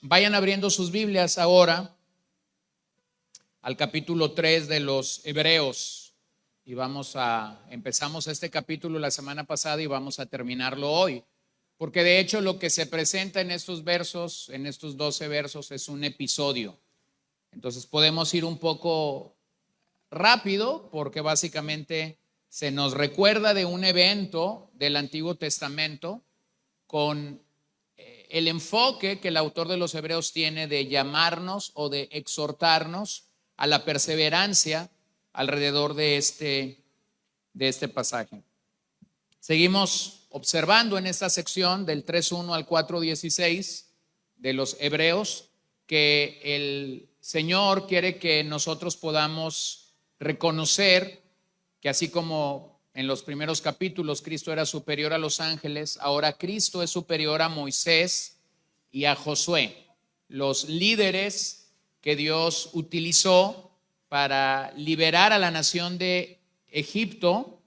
Vayan abriendo sus Biblias ahora al capítulo 3 de los Hebreos y empezamos este capítulo la semana pasada y vamos a terminarlo hoy, porque de hecho lo que se presenta en estos versos, en estos 12 versos, es un episodio. Entonces podemos ir un poco rápido porque básicamente se nos recuerda de un evento del Antiguo Testamento con el enfoque que el autor de los Hebreos tiene de llamarnos o de exhortarnos a la perseverancia alrededor de este pasaje. Seguimos observando en esta sección del 3:1 al 4:16 de los Hebreos que el Señor quiere que nosotros podamos reconocer que así como en los primeros capítulos Cristo era superior a los ángeles, ahora Cristo es superior a Moisés y a Josué, los líderes que Dios utilizó para liberar a la nación de Egipto,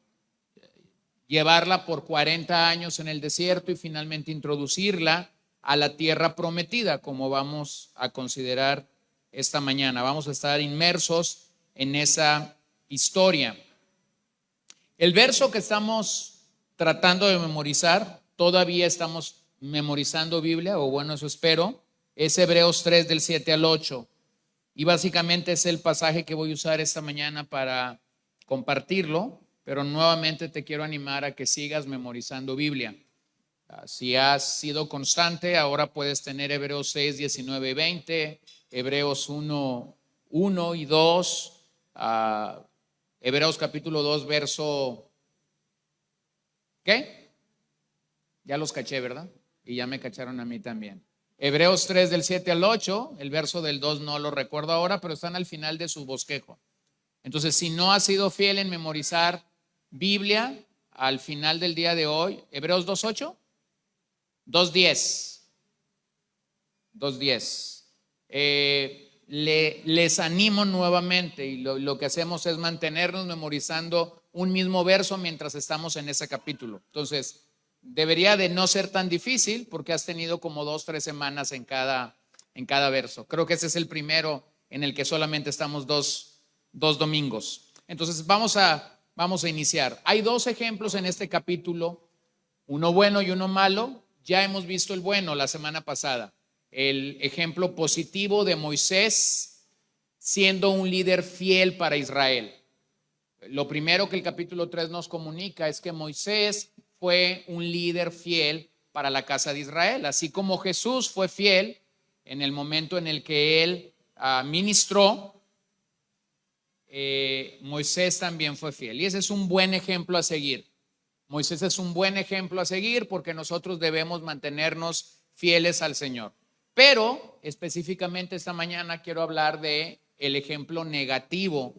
llevarla por 40 años en el desierto y finalmente introducirla a la tierra prometida, como vamos a considerar esta mañana. Vamos a estar inmersos en esa historia. El verso que estamos tratando de memorizar, todavía estamos memorizando Biblia, o bueno, eso espero, es Hebreos 3 del 7 al 8. Y básicamente es el pasaje que voy a usar esta mañana para compartirlo, pero nuevamente te quiero animar a que sigas memorizando Biblia. Si has sido constante, ahora puedes tener Hebreos 6, 19 y 20, Hebreos 1, 1 y 2, Hebreos capítulo 2, verso, ¿qué? Ya los caché, ¿verdad? Y ya me cacharon a mí también. Hebreos 3 del 7 al 8, el verso del 2 no lo recuerdo ahora, pero están al final de su bosquejo. Entonces, si no has sido fiel en memorizar Biblia, al final del día de hoy, Hebreos 2:8, 2:10, 2:10. Les animo nuevamente y lo que hacemos es mantenernos memorizando un mismo verso mientras estamos en ese capítulo. Entonces, debería de no ser tan difícil porque has tenido como 2-3 semanas en cada verso. Creo que ese es el primero en el que solamente estamos dos domingos. Entonces, vamos a iniciar. Hay 2 ejemplos en este capítulo, uno bueno y uno malo. Ya hemos visto el bueno la semana pasada. El ejemplo positivo de Moisés siendo un líder fiel para Israel. Lo primero que el capítulo 3 nos comunica es que Moisés fue un líder fiel para la casa de Israel, así como Jesús fue fiel en el momento en el que él ministró. Moisés también fue fiel y ese es un buen ejemplo a seguir. Moisés es un buen ejemplo a seguir porque nosotros debemos mantenernos fieles al Señor. Pero específicamente esta mañana quiero hablar de el ejemplo negativo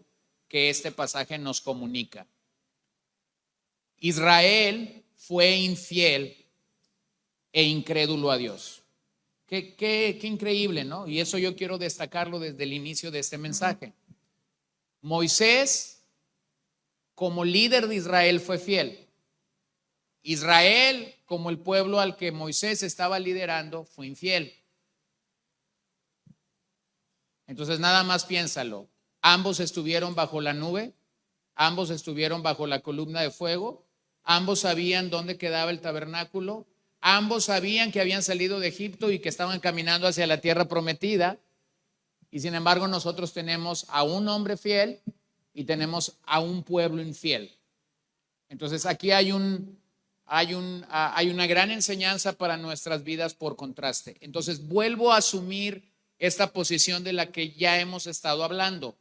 que este pasaje nos comunica. Israel fue infiel e incrédulo a Dios. Qué increíble, ¿no? Y eso yo quiero destacarlo desde el inicio de este mensaje. Moisés, como líder de Israel, fue fiel. Israel, como el pueblo al que Moisés estaba liderando, fue infiel. Entonces nada más piénsalo. Ambos estuvieron bajo la nube, ambos estuvieron bajo la columna de fuego, ambos sabían dónde quedaba el tabernáculo, ambos sabían que habían salido de Egipto y que estaban caminando hacia la tierra prometida. Y sin embargo nosotros tenemos a un hombre fiel y tenemos a un pueblo infiel. Entonces aquí hay una gran enseñanza para nuestras vidas por contraste. Entonces vuelvo a asumir esta posición de la que ya hemos estado hablando.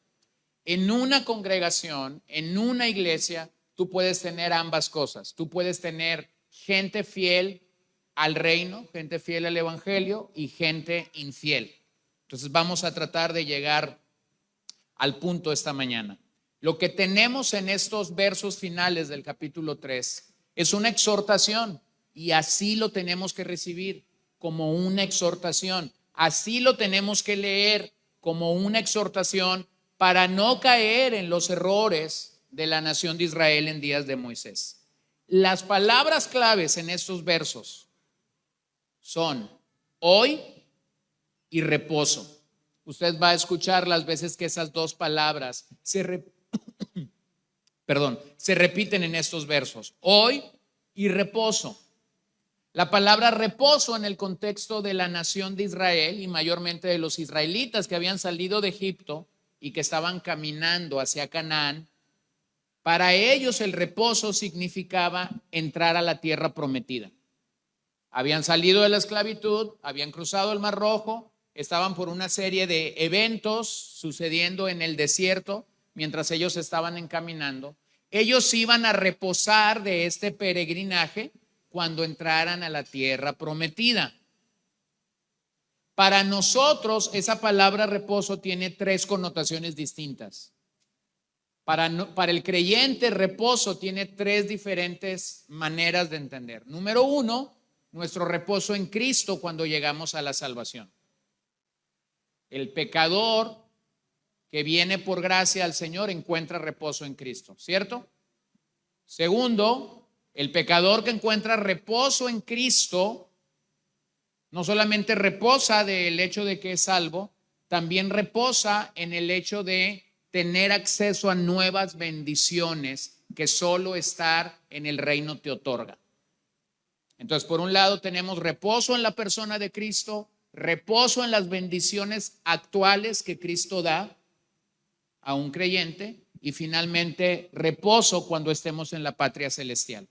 En una congregación, en una iglesia, tú puedes tener ambas cosas. Tú puedes tener gente fiel al reino, gente fiel al evangelio y gente infiel. Entonces vamos a tratar de llegar al punto esta mañana. Lo que tenemos en estos versos finales del capítulo 3 es una exhortación y así lo tenemos que recibir como una exhortación. Así lo tenemos que leer como una exhortación para no caer en los errores de la nación de Israel en días de Moisés. Las palabras claves en estos versos son hoy, y reposo. Usted va a escuchar las veces que esas dos palabras se repiten en estos versos. Hoy y reposo. La palabra reposo en el contexto de la nación de Israel y mayormente de los israelitas que habían salido de Egipto y que estaban caminando hacia Canaán, para ellos el reposo significaba entrar a la tierra prometida. Habían salido de la esclavitud, habían cruzado el Mar Rojo, estaban por una serie de eventos sucediendo en el desierto mientras ellos estaban encaminando. Ellos iban a reposar de este peregrinaje cuando entraran a la tierra prometida. Para nosotros esa palabra reposo tiene tres connotaciones distintas. Para el creyente reposo tiene tres diferentes maneras de entender. Número uno, nuestro reposo en Cristo cuando llegamos a la salvación. El pecador que viene por gracia al Señor encuentra reposo en Cristo, ¿cierto? Segundo, el pecador que encuentra reposo en Cristo no solamente reposa del hecho de que es salvo, también reposa en el hecho de tener acceso a nuevas bendiciones que solo estar en el reino te otorga. Entonces, por un lado tenemos reposo en la persona de Cristo, reposo en las bendiciones actuales que Cristo da a un creyente y finalmente reposo cuando estemos en la patria celestial.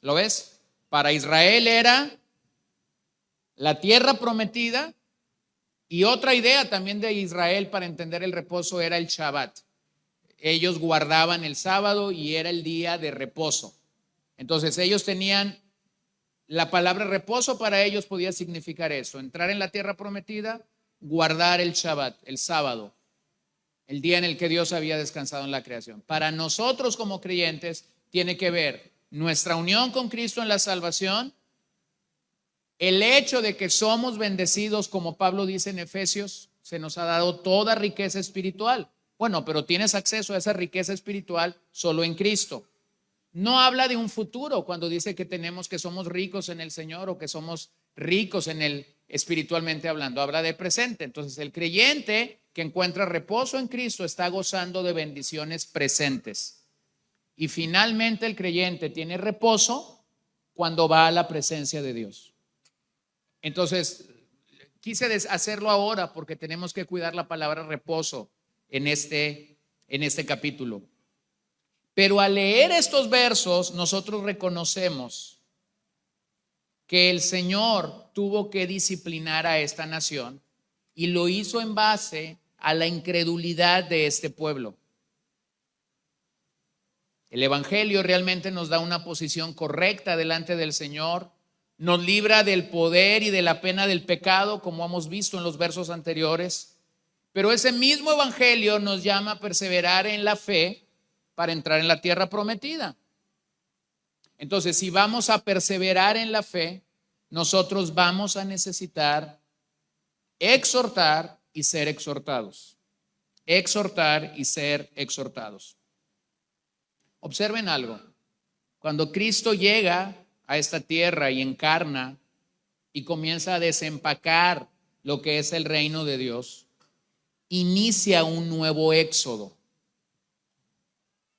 ¿Lo ves? Para Israel era la tierra prometida y otra idea también de Israel para entender el reposo era el Shabbat. Ellos guardaban el sábado y era el día de reposo. Entonces ellos tenían, la palabra reposo para ellos podía significar eso, entrar en la tierra prometida, guardar el Shabbat, el sábado, el día en el que Dios había descansado en la creación. Para nosotros como creyentes tiene que ver nuestra unión con Cristo en la salvación, el hecho de que somos bendecidos, como Pablo dice en Efesios, se nos ha dado toda riqueza espiritual. Bueno, pero tienes acceso a esa riqueza espiritual solo en Cristo. No habla de un futuro cuando dice que somos ricos en el Señor o que somos ricos en Él espiritualmente hablando. Habla de presente. Entonces el creyente que encuentra reposo en Cristo está gozando de bendiciones presentes. Y finalmente el creyente tiene reposo cuando va a la presencia de Dios. Entonces, quise hacerlo ahora porque tenemos que cuidar la palabra reposo en este capítulo. Pero al leer estos versos, nosotros reconocemos que el Señor tuvo que disciplinar a esta nación y lo hizo en base a la incredulidad de este pueblo. El Evangelio realmente nos da una posición correcta delante del Señor, nos libra del poder y de la pena del pecado, como hemos visto en los versos anteriores, pero ese mismo Evangelio nos llama a perseverar en la fe para entrar en la tierra prometida. Entonces, si vamos a perseverar en la fe, nosotros vamos a necesitar exhortar y ser exhortados. Exhortar y ser exhortados. Observen algo. Cuando Cristo llega a esta tierra y encarna y comienza a desempacar lo que es el reino de Dios, inicia un nuevo éxodo.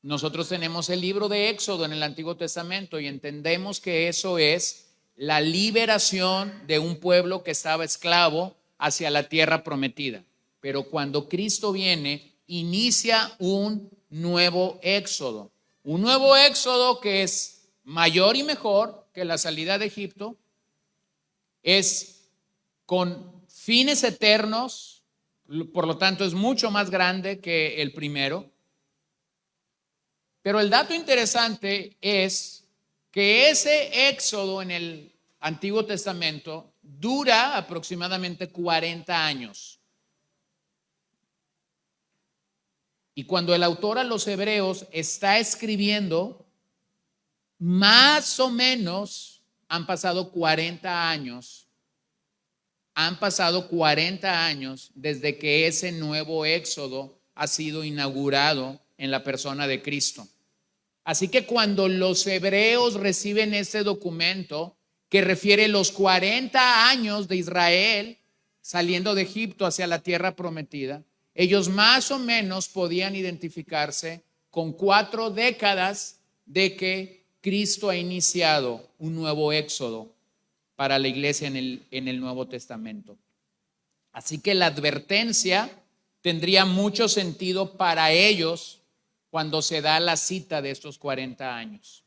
Nosotros tenemos el libro de Éxodo en el Antiguo Testamento y entendemos que eso es la liberación de un pueblo que estaba esclavo hacia la tierra prometida. Pero cuando Cristo viene, inicia un nuevo éxodo. Un nuevo éxodo que es mayor y mejor que la salida de Egipto, es con fines eternos, por lo tanto es mucho más grande que el primero. Pero el dato interesante es que ese éxodo en el Antiguo Testamento dura aproximadamente 40 años. Y cuando el autor a los Hebreos está escribiendo, más o menos han pasado 40 años. Han pasado 40 años desde que ese nuevo éxodo ha sido inaugurado en la persona de Cristo. Así que cuando los hebreos reciben este documento, que refiere los 40 años de Israel saliendo de Egipto hacia la tierra prometida, ellos más o menos podían identificarse con 4 décadas de que Cristo ha iniciado un nuevo éxodo para la iglesia en el Nuevo Testamento. Así que la advertencia tendría mucho sentido para ellos cuando se da la cita de estos 40 años.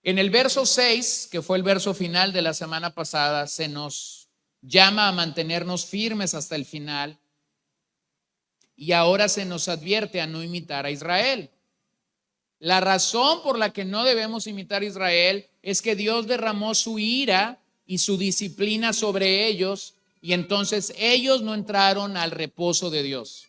En el verso 6, que fue el verso final de la semana pasada, se nos llama a mantenernos firmes hasta el final, y ahora se nos advierte a no imitar a Israel. La razón por la que no debemos imitar a Israel es que Dios derramó su ira y su disciplina sobre ellos, y entonces ellos no entraron al reposo de Dios.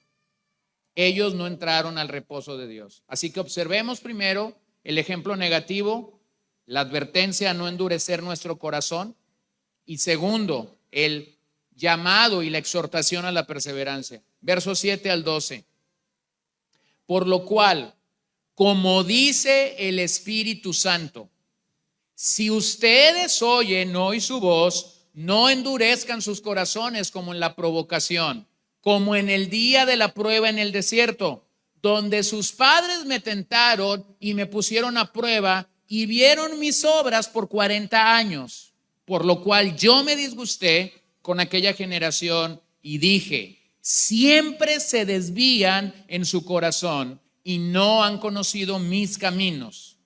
Ellos no entraron al reposo de Dios. Así que observemos primero el ejemplo negativo, la advertencia a no endurecer nuestro corazón, y segundo, el llamado y la exhortación a la perseverancia. Versos 7 al 12. Por lo cual, como dice el Espíritu Santo, si ustedes oyen hoy su voz, no endurezcan sus corazones como en la provocación, como en el día de la prueba en el desierto, donde sus padres me tentaron y me pusieron a prueba y vieron mis obras por 40 años, por lo cual yo me disgusté con aquella generación y dije, siempre se desvían en su corazón y no han conocido mis caminos.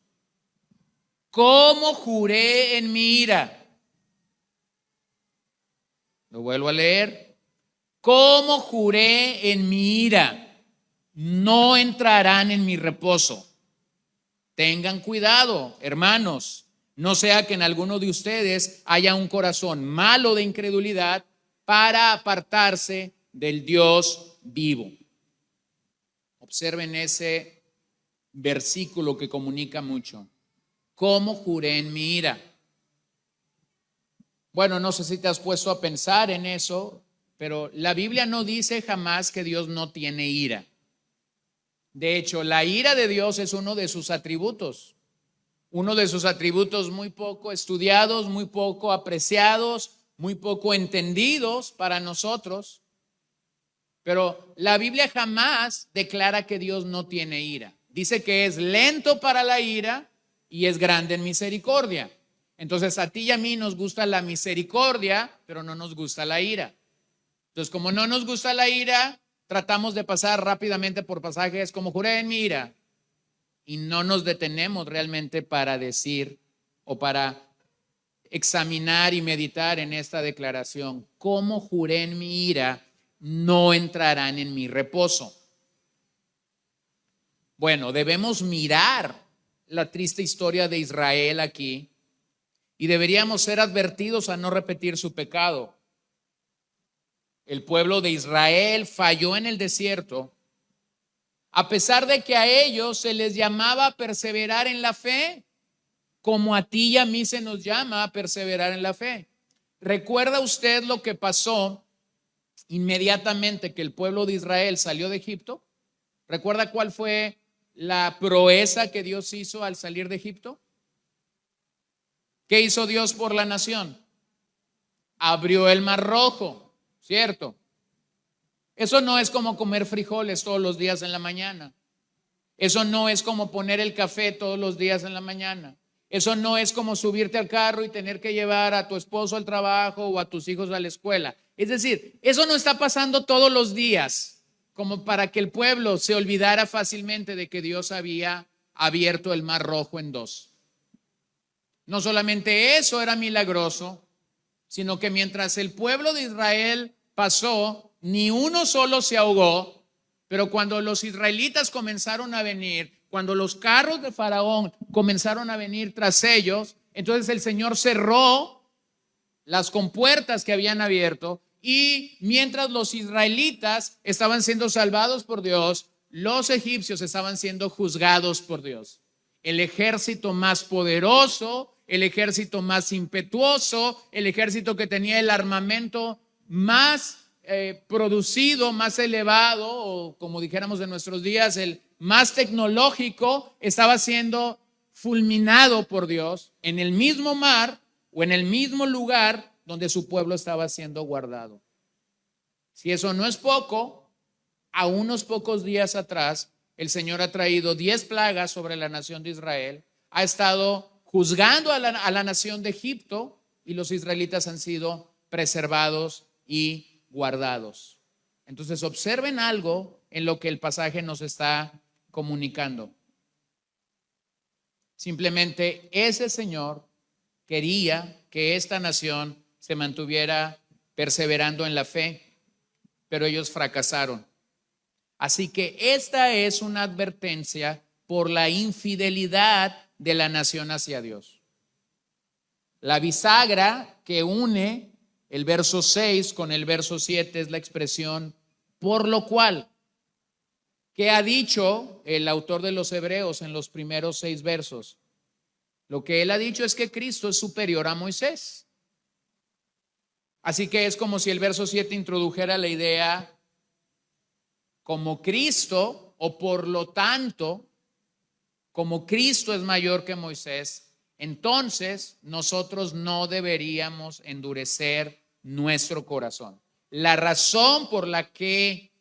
¿Cómo juré en mi ira? Lo vuelvo a leer. ¿Cómo juré en mi ira? No entrarán en mi reposo. Tengan cuidado, hermanos, no sea que en alguno de ustedes haya un corazón malo de incredulidad para apartarse del Dios vivo. Observen ese versículo que comunica mucho. ¿Cómo juré en mi ira? Bueno, no sé si te has puesto a pensar en eso, pero la Biblia no dice jamás que Dios no tiene ira. De hecho, la ira de Dios es uno de sus atributos muy poco estudiados, muy poco apreciados, muy poco entendidos para nosotros. Pero la Biblia jamás declara que Dios no tiene ira. Dice que es lento para la ira y es grande en misericordia. Entonces a ti y a mí nos gusta la misericordia, pero no nos gusta la ira. Entonces, como no nos gusta la ira, tratamos de pasar rápidamente por pasajes como juré en mi ira y no nos detenemos realmente para decir o para examinar y meditar en esta declaración. Como juré en mi ira, no entrarán en mi reposo. Bueno, debemos mirar la triste historia de Israel aquí y deberíamos ser advertidos a no repetir su pecado. El pueblo de Israel falló en el desierto, a pesar de que a ellos se les llamaba a perseverar en la fe, como a ti y a mí se nos llama a perseverar en la fe. ¿Recuerda usted lo que pasó inmediatamente que el pueblo de Israel salió de Egipto? ¿Recuerda cuál fue la proeza que Dios hizo al salir de Egipto? ¿Qué hizo Dios por la nación? Abrió el Mar Rojo, ¿cierto? Eso no es como comer frijoles todos los días en la mañana. Eso no es como poner el café todos los días en la mañana. Eso no es como subirte al carro y tener que llevar a tu esposo al trabajo o a tus hijos a la escuela. Es decir, eso no está pasando todos los días, como para que el pueblo se olvidara fácilmente de que Dios había abierto el Mar Rojo en dos. No solamente eso era milagroso, sino que mientras el pueblo de Israel pasó, ni uno solo se ahogó, pero cuando los israelitas comenzaron a venir, cuando los carros de Faraón comenzaron a venir tras ellos, entonces el Señor cerró las compuertas que habían abierto y mientras los israelitas estaban siendo salvados por Dios, los egipcios estaban siendo juzgados por Dios. El ejército más poderoso, el ejército más impetuoso, el ejército que tenía el armamento más producido, más elevado, o como dijéramos en nuestros días, el más tecnológico, estaba siendo fulminado por Dios en el mismo mar o en el mismo lugar donde su pueblo estaba siendo guardado. Si eso no es poco, a unos pocos días atrás, el Señor ha traído 10 plagas sobre la nación de Israel, ha estado juzgando a la nación de Egipto y los israelitas han sido preservados y guardados. Entonces observen algo en lo que el pasaje nos está comunicando. Simplemente ese Señor quería que esta nación se mantuviera perseverando en la fe, pero ellos fracasaron. Así que esta es una advertencia por la infidelidad de la nación hacia Dios. La bisagra que une el verso 6 con el verso 7 es la expresión por lo cual, que ha dicho el autor de los Hebreos en los primeros 6 versos. Lo que él ha dicho es que Cristo es superior a Moisés. Así que es como si el verso 7 introdujera la idea como Cristo, o por lo tanto, como Cristo es mayor que Moisés, entonces nosotros no deberíamos endurecer nuestro corazón. La razón por la que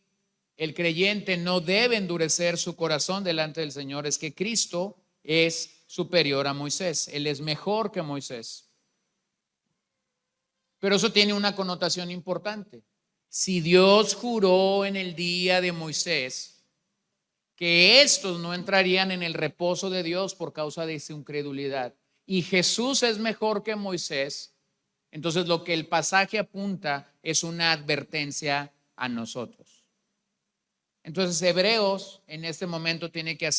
el creyente no debe endurecer su corazón delante del Señor es que Cristo es superior a Moisés. Él es mejor que Moisés. Pero eso tiene una connotación importante. Si Dios juró en el día de Moisés que estos no entrarían en el reposo de Dios por causa de su incredulidad, y Jesús es mejor que Moisés, entonces lo que el pasaje apunta es una advertencia a nosotros. Entonces Hebreos en este momento tiene que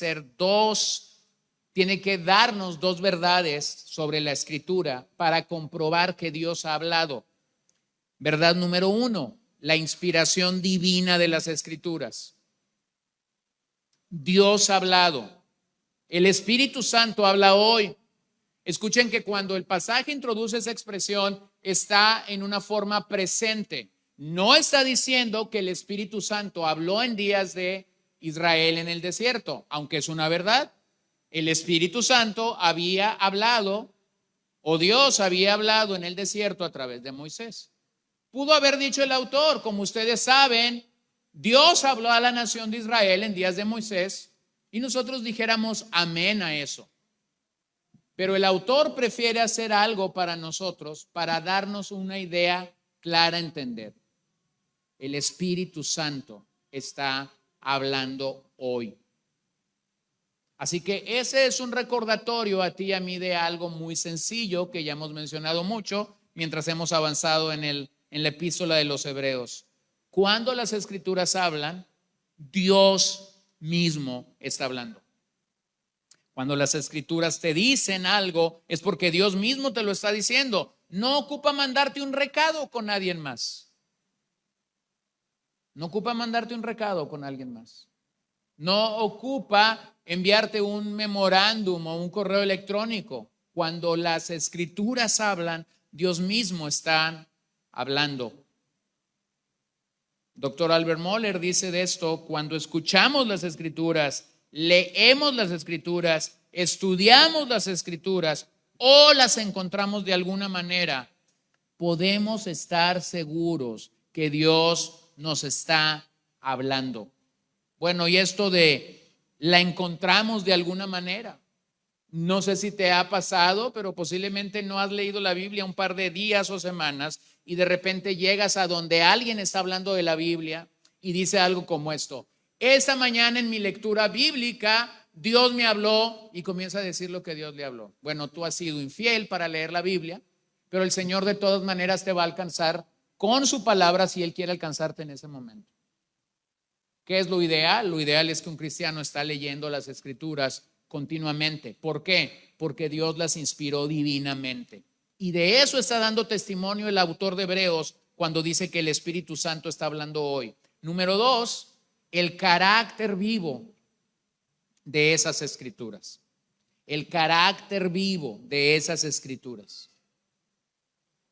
darnos 2 verdades sobre la Escritura para comprobar que Dios ha hablado. Verdad número 1, la inspiración divina de las Escrituras. Dios ha hablado. El Espíritu Santo habla hoy. Escuchen que cuando el pasaje introduce esa expresión, está en una forma presente. No está diciendo que el Espíritu Santo habló en días de Israel en el desierto, aunque es una verdad. El Espíritu Santo había hablado, o Dios había hablado en el desierto a través de Moisés. Pudo haber dicho el autor, como ustedes saben, Dios habló a la nación de Israel en días de Moisés, y nosotros dijéramos amén a eso. Pero el autor prefiere hacer algo para nosotros, para darnos una idea clara a entender. El Espíritu Santo está hablando hoy. Así que ese es un recordatorio a ti y a mí de algo muy sencillo que ya hemos mencionado mucho mientras hemos avanzado en la epístola de los Hebreos. Cuando las Escrituras hablan, Dios mismo está hablando. Cuando las Escrituras te dicen algo, es porque Dios mismo te lo está diciendo. No ocupa mandarte un recado con nadie más. No ocupa mandarte un recado con alguien más. No ocupa enviarte un memorándum o un correo electrónico. Cuando las Escrituras hablan, Dios mismo está hablando. Doctor Albert Mohler dice de esto: cuando escuchamos las Escrituras, leemos las Escrituras, estudiamos las Escrituras o las encontramos de alguna manera, podemos estar seguros que Dios nos está hablando. Bueno, y esto de la encontramos de alguna manera. No sé si te ha pasado, pero posiblemente no has leído la Biblia un par de días o semanas y de repente llegas a donde alguien está hablando de la Biblia y dice algo como esto: esta mañana en mi lectura bíblica Dios me habló, y comienza a decir lo que Dios le habló. Bueno, tú has sido infiel para leer la Biblia, pero el Señor de todas maneras te va a alcanzar con su palabra si Él quiere alcanzarte en ese momento. ¿Qué es lo ideal? Lo ideal es que un cristiano está leyendo las Escrituras continuamente. ¿Por qué? Porque Dios las inspiró divinamente. Y de eso está dando testimonio el autor de Hebreos cuando dice que el Espíritu Santo está hablando hoy. Número 2, el carácter vivo de esas Escrituras. El carácter vivo de esas Escrituras.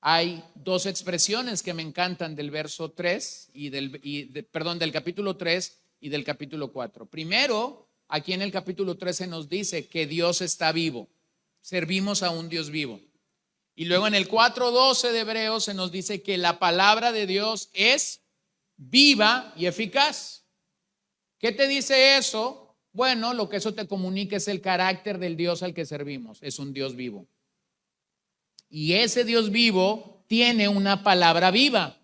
Hay 2 expresiones que me encantan del verso 3 del capítulo 3 y del capítulo 4. Primero, aquí en el capítulo 13 nos dice que Dios está vivo. Servimos a un Dios vivo. Y luego en el 4:12 de Hebreos se nos dice que la palabra de Dios es viva y eficaz. ¿Qué te dice eso? Bueno, lo que eso te comunica es el carácter del Dios al que servimos. Es un Dios vivo. Y ese Dios vivo tiene una palabra viva.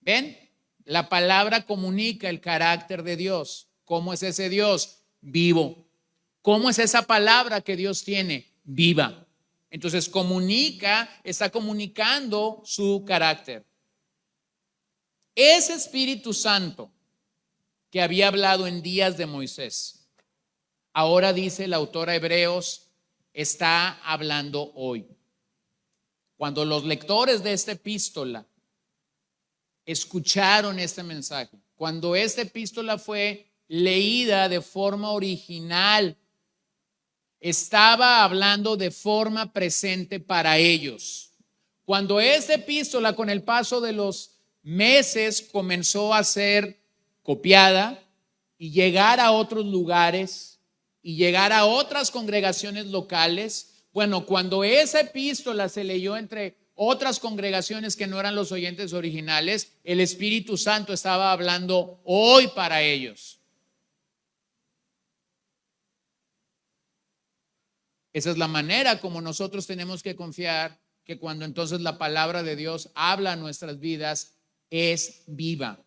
¿Ven? La palabra comunica el carácter de Dios. ¿Cómo es ese Dios? Vivo. ¿Cómo es esa palabra que Dios tiene? Viva. Entonces está comunicando su carácter. Ese Espíritu Santo que había hablado en días de Moisés, ahora dice el autor a Hebreos, está hablando hoy. Cuando los lectores de esta epístola escucharon este mensaje, cuando esta epístola fue leída de forma original, estaba hablando de forma presente para ellos. Cuando esta epístola con el paso de los meses comenzó a ser copiada y llegar a otros lugares y llegar a otras congregaciones locales, bueno, cuando esa epístola se leyó entre otras congregaciones que no eran los oyentes originales, el Espíritu Santo estaba hablando hoy para ellos. Esa es la manera como nosotros tenemos que confiar que cuando entonces la palabra de Dios habla a nuestras vidas, es viva.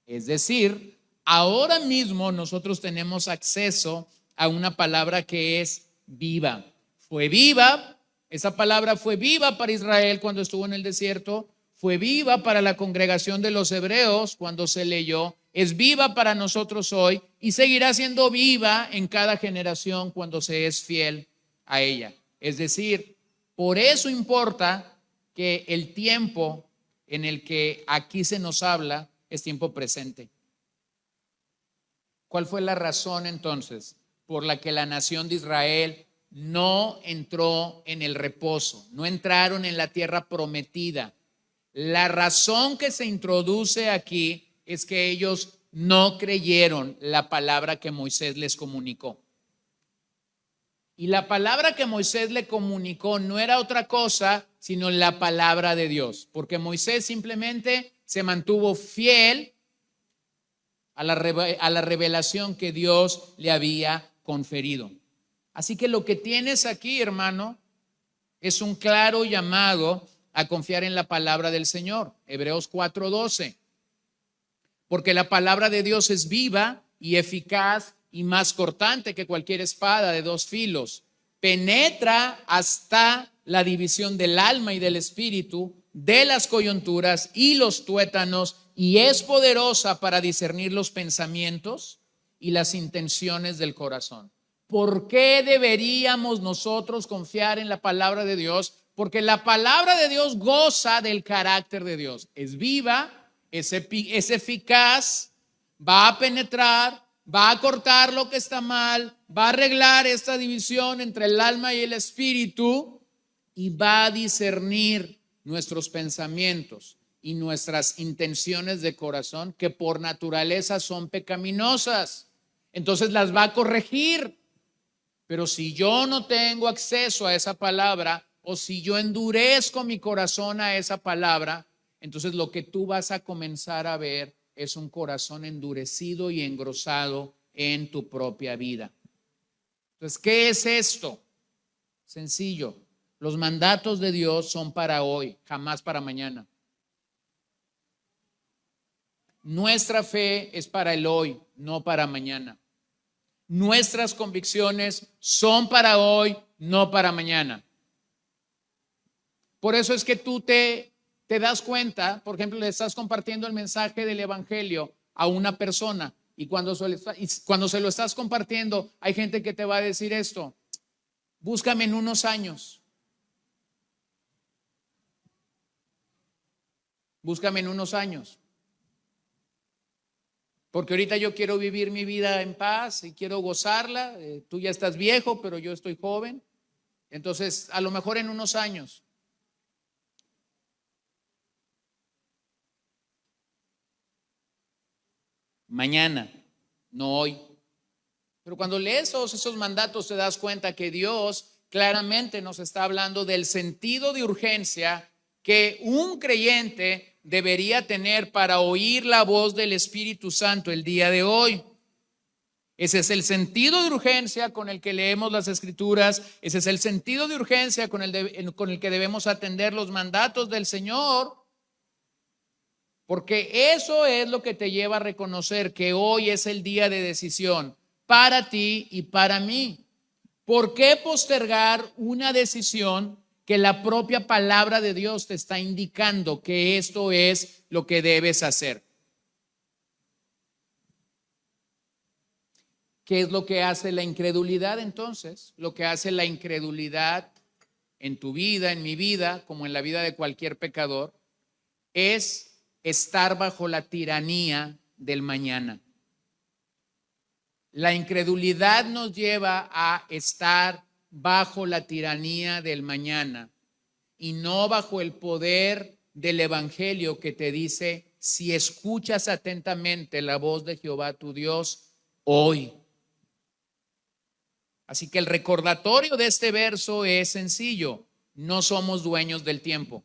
Es decir, ahora mismo nosotros tenemos acceso a una palabra que es viva. Fue viva, esa palabra fue viva para Israel cuando estuvo en el desierto, fue viva para la congregación de los hebreos cuando se leyó, es viva para nosotros hoy y seguirá siendo viva en cada generación cuando se es fiel a ella. Es decir, por eso importa que el tiempo en el que aquí se nos habla es tiempo presente. ¿Cuál fue la razón entonces por la que la nación de Israel no entró en el reposo, no entraron en la tierra prometida? La razón que se introduce aquí es que ellos no creyeron la palabra que Moisés les comunicó. Y la palabra que Moisés le comunicó no era otra cosa sino la palabra de Dios, porque Moisés simplemente se mantuvo fiel a la revelación que Dios le había conferido. Así que lo que tienes aquí, hermano, es un claro llamado a confiar en la palabra del Señor. Hebreos 4:12. Porque la palabra de Dios es viva y eficaz y más cortante que cualquier espada de dos filos. Penetra hasta la división del alma y del espíritu, de las coyunturas y los tuétanos, y es poderosa para discernir los pensamientos y las intenciones del corazón. ¿Por qué deberíamos nosotros confiar en la palabra de Dios? Porque la palabra de Dios goza del carácter de Dios. Es viva, es eficaz, va a penetrar, va a cortar lo que está mal, va a arreglar esta división entre el alma y el espíritu y va a discernir nuestros pensamientos y nuestras intenciones de corazón que por naturaleza son pecaminosas. Entonces las va a corregir. Pero si yo no tengo acceso a esa palabra o si yo endurezco mi corazón a esa palabra, entonces lo que tú vas a comenzar a ver es un corazón endurecido y engrosado en tu propia vida. Entonces, ¿qué es esto? Sencillo. Los mandatos de Dios son para hoy, jamás para mañana. Nuestra fe es para el hoy, no para mañana. Nuestras convicciones son para hoy, no para mañana. Por eso es que tú te das cuenta, por ejemplo, le estás compartiendo el mensaje del evangelio a una persona y cuando se lo estás compartiendo, hay gente que te va a decir esto: búscame en unos años. Búscame en unos años. Porque ahorita yo quiero vivir mi vida en paz y quiero gozarla. Tú ya estás viejo, pero yo estoy joven. Entonces, a lo mejor en unos años. Mañana, no hoy. Pero cuando lees todos esos mandatos te das cuenta que Dios claramente nos está hablando del sentido de urgencia que un creyente debería tener para oír la voz del Espíritu Santo el día de hoy. Ese es el sentido de urgencia con el que leemos las Escrituras. Ese es el sentido de urgencia con el que debemos atender los mandatos del Señor. Porque eso es lo que te lleva a reconocer que hoy es el día de decisión para ti y para mí. ¿Por qué postergar una decisión que la propia palabra de Dios te está indicando que esto es lo que debes hacer? ¿Qué es lo que hace la incredulidad entonces? Lo que hace la incredulidad en tu vida, en mi vida, como en la vida de cualquier pecador, es estar bajo la tiranía del mañana. La incredulidad nos lleva a estar bajo la tiranía del mañana y no bajo el poder del evangelio que te dice: si escuchas atentamente la voz de Jehová tu Dios hoy. Así que el recordatorio de este verso es sencillo: no somos dueños del tiempo.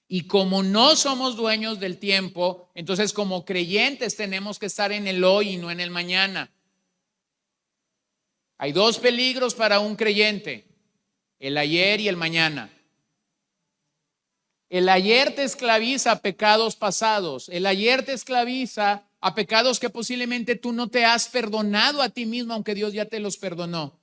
Y como no somos dueños del tiempo, entonces como creyentes tenemos que estar en el hoy y no en el mañana. Hay dos peligros para un creyente: el ayer y el mañana. El ayer te esclaviza a pecados pasados. El ayer te esclaviza a pecados que posiblemente tú no te has perdonado a ti mismo, aunque Dios ya te los perdonó.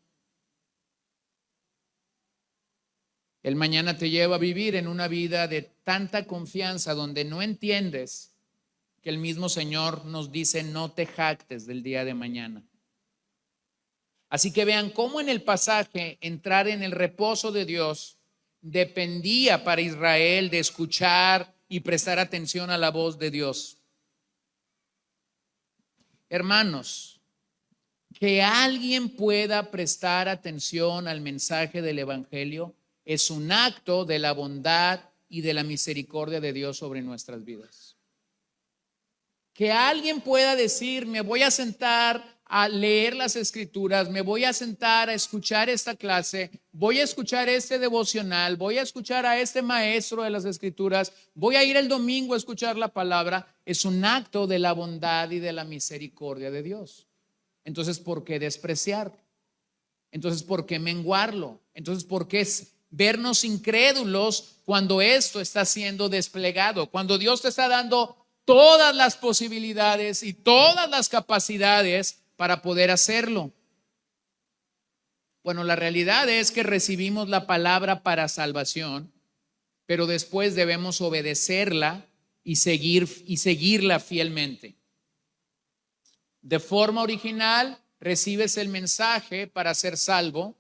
El mañana te lleva a vivir en una vida de tanta confianza donde no entiendes que el mismo Señor nos dice: no te jactes del día de mañana. Así que vean cómo en el pasaje entrar en el reposo de Dios dependía para Israel de escuchar y prestar atención a la voz de Dios. Hermanos, que alguien pueda prestar atención al mensaje del evangelio es un acto de la bondad y de la misericordia de Dios sobre nuestras vidas. Que alguien pueda decir: me voy a sentar a leer las Escrituras, me voy a sentar a escuchar esta clase, voy a escuchar este devocional, voy a escuchar a este maestro de las Escrituras, voy a ir el domingo a escuchar la palabra, es un acto de la bondad y de la misericordia de Dios. Entonces, ¿por qué despreciarlo? Entonces, ¿por qué menguarlo? Entonces, ¿por qué vernos incrédulos cuando esto está siendo desplegado? Cuando Dios te está dando todas las posibilidades y todas las capacidades para poder hacerlo. Bueno, la realidad es que recibimos la palabra para salvación, pero después debemos obedecerla y seguirla fielmente. De forma original, recibes el mensaje para ser salvo.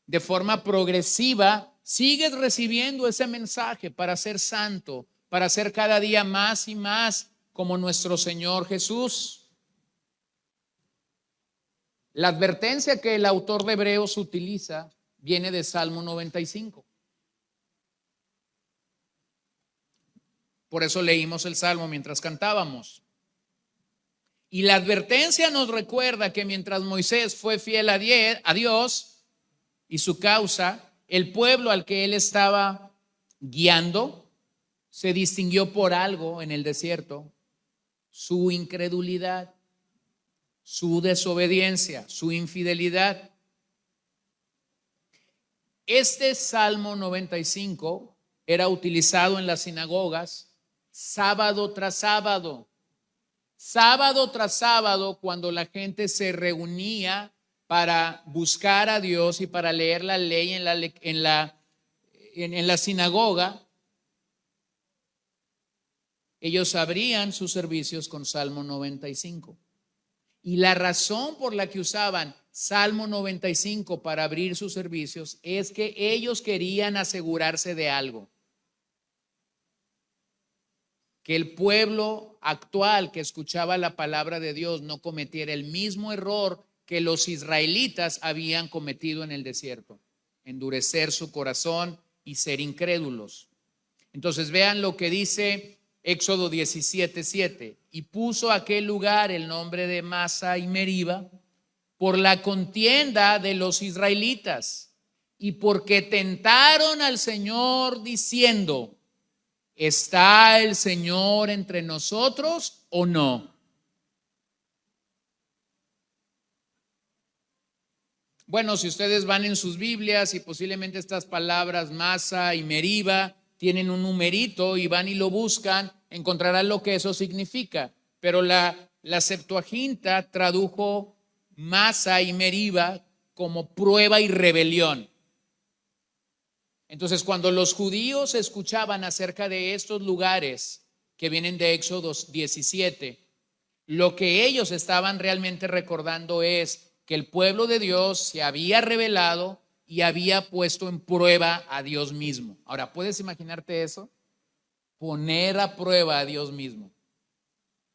De forma progresiva, sigues recibiendo ese mensaje para ser santo, para ser cada día más y más como nuestro Señor Jesús. La advertencia que el autor de Hebreos utiliza viene de Salmo 95. Por eso leímos el Salmo mientras cantábamos. Y la advertencia nos recuerda que mientras Moisés fue fiel a Dios y su causa, el pueblo al que él estaba guiando se distinguió por algo en el desierto: su incredulidad, su desobediencia, su infidelidad. Este Salmo 95 era utilizado en las sinagogas sábado tras sábado. Sábado tras sábado, cuando la gente se reunía para buscar a Dios y para leer la ley en la sinagoga, ellos abrían sus servicios con Salmo 95. Y la razón por la que usaban Salmo 95 para abrir sus servicios es que ellos querían asegurarse de algo: que el pueblo actual que escuchaba la palabra de Dios no cometiera el mismo error que los israelitas habían cometido en el desierto: endurecer su corazón y ser incrédulos. Entonces vean lo que dice Éxodo 17:7. Y puso a aquel lugar el nombre de Masa y Meriba por la contienda de los israelitas y porque tentaron al Señor diciendo: ¿está el Señor entre nosotros o no? Bueno, si ustedes van en sus Biblias y posiblemente estas palabras Masa y Meriba tienen un numerito y van y lo buscan, encontrarán lo que eso significa. Pero la Septuaginta tradujo Masa y Meriba como prueba y rebelión. Entonces, cuando los judíos escuchaban acerca de estos lugares que vienen de Éxodo 17, lo que ellos estaban realmente recordando es que el pueblo de Dios se había rebelado y había puesto en prueba a Dios mismo. Ahora, ¿puedes imaginarte eso? Poner a prueba a Dios mismo.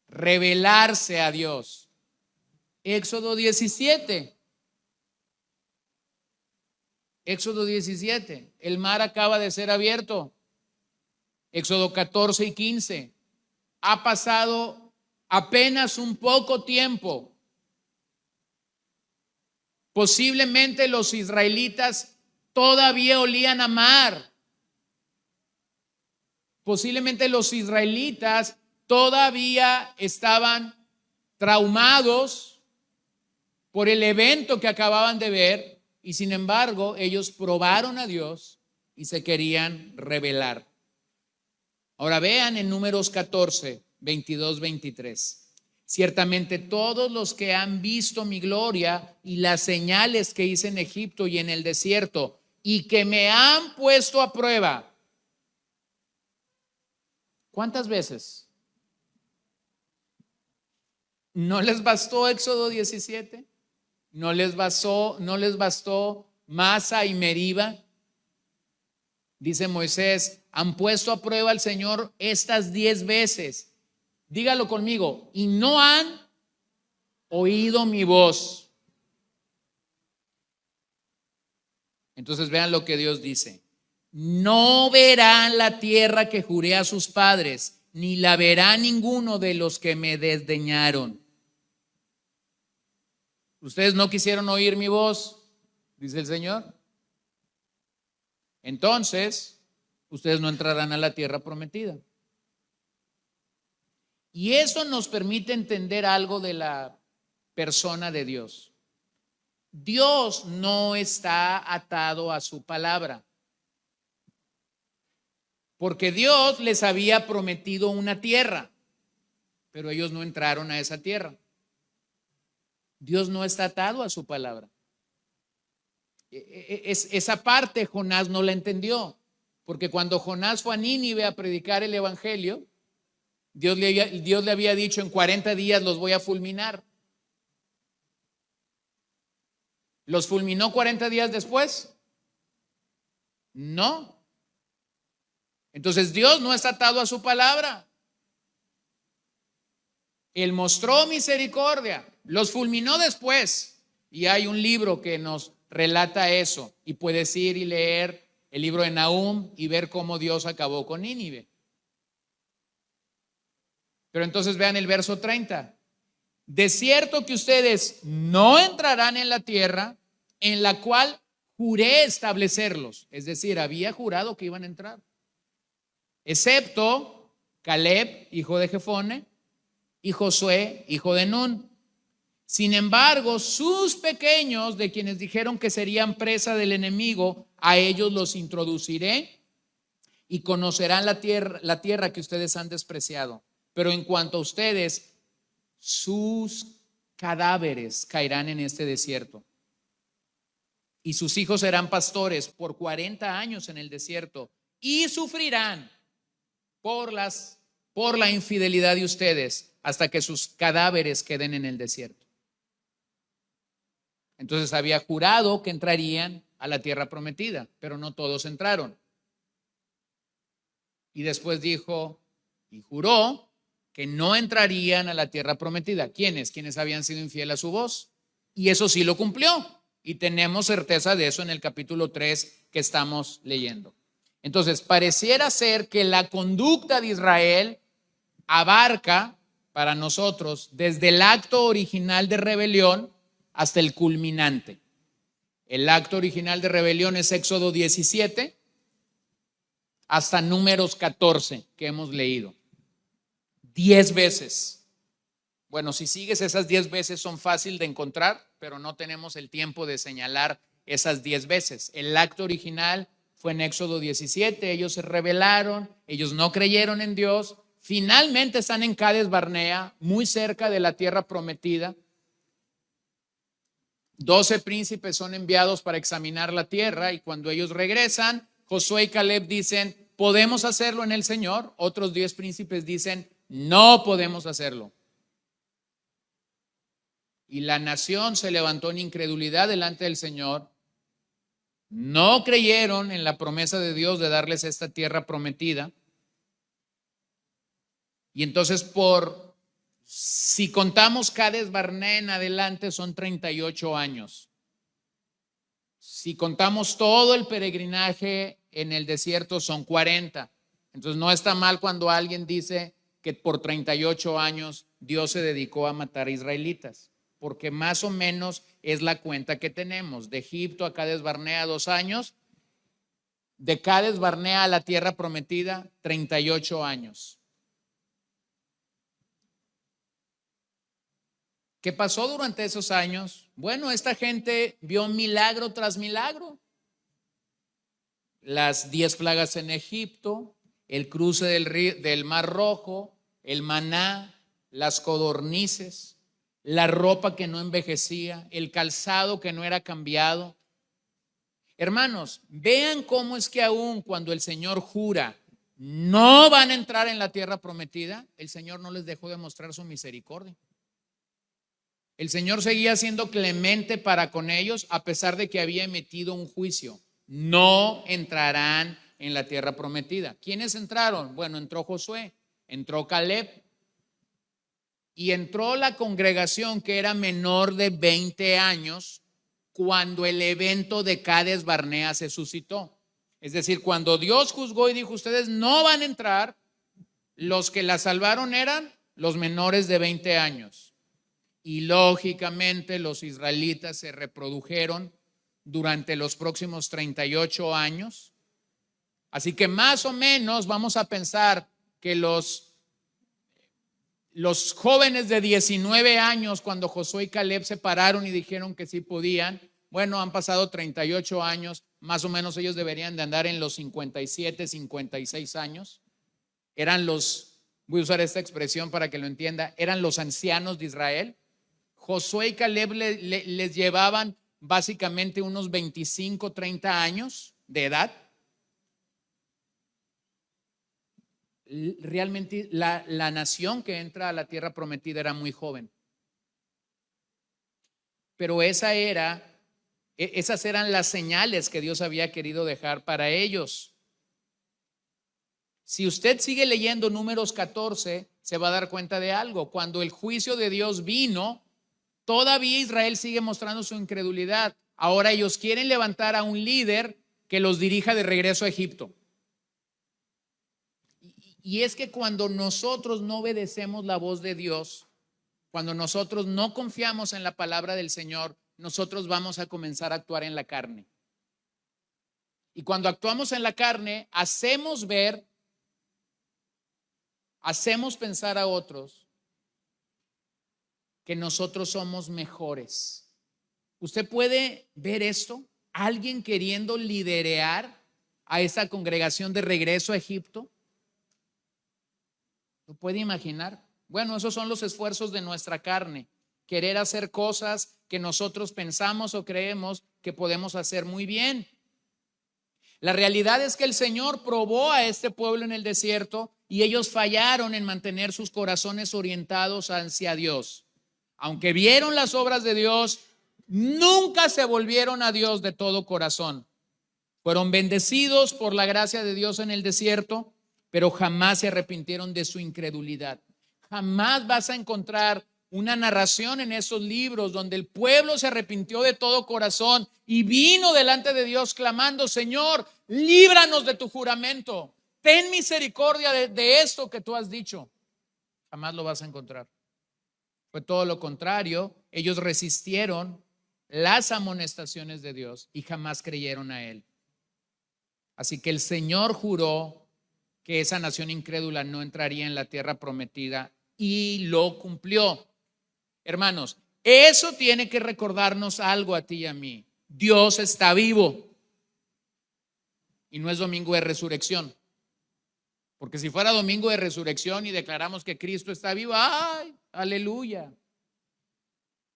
Rebelarse a Dios. Éxodo 17. Éxodo 17. El mar acaba de ser abierto. Éxodo 14 y 15. Ha pasado apenas un poco tiempo. Posiblemente los israelitas todavía olían a mar. Posiblemente los israelitas todavía estaban traumados por el evento que acababan de ver y sin embargo ellos probaron a Dios y se querían rebelar. Ahora vean en Números 14, 22, 23. Ciertamente todos los que han visto mi gloria y las señales que hice en Egipto y en el desierto y que me han puesto a prueba. ¿Cuántas veces? ¿No les bastó Éxodo 17? ¿No les bastó Masa y Meriba? Dice Moisés, han puesto a prueba al Señor estas 10 veces. Dígalo conmigo, y no han oído mi voz. Entonces vean lo que Dios dice. No verán la tierra que juré a sus padres, ni la verá ninguno de los que me desdeñaron. Ustedes no quisieron oír mi voz, dice el Señor. Entonces, ustedes no entrarán a la tierra prometida. Y eso nos permite entender algo de la persona de Dios. Dios no está atado a su palabra, porque Dios les había prometido una tierra, pero ellos no entraron a esa tierra. Dios no está atado a su palabra. Esa parte Jonás no la entendió, porque cuando Jonás fue a Nínive a predicar el evangelio, Dios le había dicho: en 40 días los voy a fulminar. ¿Los fulminó 40 días después? No. Entonces Dios no está atado a su palabra. Él mostró misericordia, los fulminó después. Y hay un libro que nos relata eso. Y puedes ir y leer el libro de Nahum y ver cómo Dios acabó con Nínive. Pero entonces vean el verso 30. De cierto que ustedes no entrarán en la tierra en la cual juré establecerlos. Es decir, había jurado que iban a entrar. Excepto Caleb, hijo de Jefone, y Josué, hijo de Nun. Sin embargo, sus pequeños, de quienes dijeron que serían presa del enemigo, a ellos los introduciré y conocerán la tierra que ustedes han despreciado. Pero en cuanto a ustedes, sus cadáveres caerán en este desierto. Y sus hijos serán pastores por 40 años en el desierto y sufrirán por la infidelidad de ustedes hasta que sus cadáveres queden en el desierto. Entonces había jurado que entrarían a la tierra prometida, pero no todos entraron. Y después dijo y juró que no entrarían a la tierra prometida. ¿Quiénes? Quienes habían sido infieles a su voz. Y eso sí lo cumplió. Y tenemos certeza de eso en el capítulo 3 que estamos leyendo. Entonces, pareciera ser que la conducta de Israel abarca para nosotros desde el acto original de rebelión hasta el culminante. El acto original de rebelión es Éxodo 17 hasta Números 14 que hemos leído. 10 veces. Bueno, si sigues esas 10 veces son fácil de encontrar, pero no tenemos el tiempo de señalar esas 10 veces. El acto original fue en Éxodo 17, ellos se rebelaron, ellos no creyeron en Dios, finalmente están en Cades Barnea, muy cerca de la tierra prometida. 12 príncipes son enviados para examinar la tierra y cuando ellos regresan, Josué y Caleb dicen, podemos hacerlo en el Señor. Otros 10 príncipes dicen, no podemos hacerlo. Y la nación se levantó en incredulidad delante del Señor. No creyeron en la promesa de Dios de darles esta tierra prometida. Y entonces si contamos Cades Barnea en adelante son 38 años. Si contamos todo el peregrinaje en el desierto son 40. Entonces no está mal cuando alguien dice que por 38 años Dios se dedicó a matar israelitas, porque más o menos es la cuenta que tenemos. De Egipto a Cades Barnea 2 años, de Cades Barnea a la tierra prometida 38 años. ¿Qué pasó durante esos años? Bueno, esta gente vio milagro tras milagro. Las 10 plagas en Egipto, el cruce del Mar Rojo, el maná, las codornices, la ropa que no envejecía, el calzado que no era cambiado. Hermanos, vean cómo es que aún cuando el Señor jura no van a entrar en la tierra prometida, el Señor no les dejó de mostrar su misericordia. El Señor seguía siendo clemente para con ellos a pesar de que había emitido un juicio. No entrarán en la tierra prometida. ¿Quiénes entraron? Bueno, entró Josué, entró Caleb y entró la congregación que era menor de 20 años cuando el evento de Cades Barnea se suscitó. Es decir, cuando Dios juzgó y dijo, ustedes no van a entrar, los que la salvaron eran los menores de 20 años. Y lógicamente los israelitas se reprodujeron durante los próximos 38 años. Así que más o menos vamos a pensar que los jóvenes de 19 años, cuando Josué y Caleb se pararon y dijeron que sí podían, bueno, han pasado 38 años, más o menos ellos deberían de andar en los 57, 56 años. Eran voy a usar esta expresión para que lo entienda, eran los ancianos de Israel. Josué y Caleb les llevaban básicamente unos 25, 30 años de edad. Realmente la nación que entra a la tierra prometida era muy joven. Pero esas eran las señales que Dios había querido dejar para ellos. Si usted sigue leyendo Números 14, se va a dar cuenta de algo. Cuando el juicio de Dios vino, todavía Israel sigue mostrando su incredulidad. Ahora ellos quieren levantar a un líder que los dirija de regreso a Egipto. Y es que cuando nosotros no obedecemos la voz de Dios, cuando nosotros no confiamos en la palabra del Señor, nosotros vamos a comenzar a actuar en la carne. Y cuando actuamos en la carne, hacemos pensar a otros que nosotros somos mejores. ¿Usted puede ver esto? ¿Alguien queriendo liderear a esa congregación de regreso a Egipto? ¿Lo puede imaginar? Bueno, esos son los esfuerzos de nuestra carne. Querer hacer cosas que nosotros pensamos o creemos que podemos hacer muy bien. La realidad es que el Señor probó a este pueblo en el desierto y ellos fallaron en mantener sus corazones orientados hacia Dios. Aunque vieron las obras de Dios, nunca se volvieron a Dios de todo corazón. Fueron bendecidos por la gracia de Dios en el desierto, pero jamás se arrepintieron de su incredulidad. Jamás vas a encontrar una narración en esos libros donde el pueblo se arrepintió de todo corazón y vino delante de Dios clamando, Señor, líbranos de tu juramento. Ten misericordia de esto que tú has dicho. Jamás lo vas a encontrar. Fue todo lo contrario. Ellos resistieron las amonestaciones de Dios y jamás creyeron a Él. Así que el Señor juró que esa nación incrédula no entraría en la tierra prometida y lo cumplió. Hermanos, eso tiene que recordarnos algo a ti y a mí. Dios está vivo y no es domingo de resurrección. Porque si fuera domingo de resurrección y declaramos que Cristo está vivo, ¡ay! Aleluya.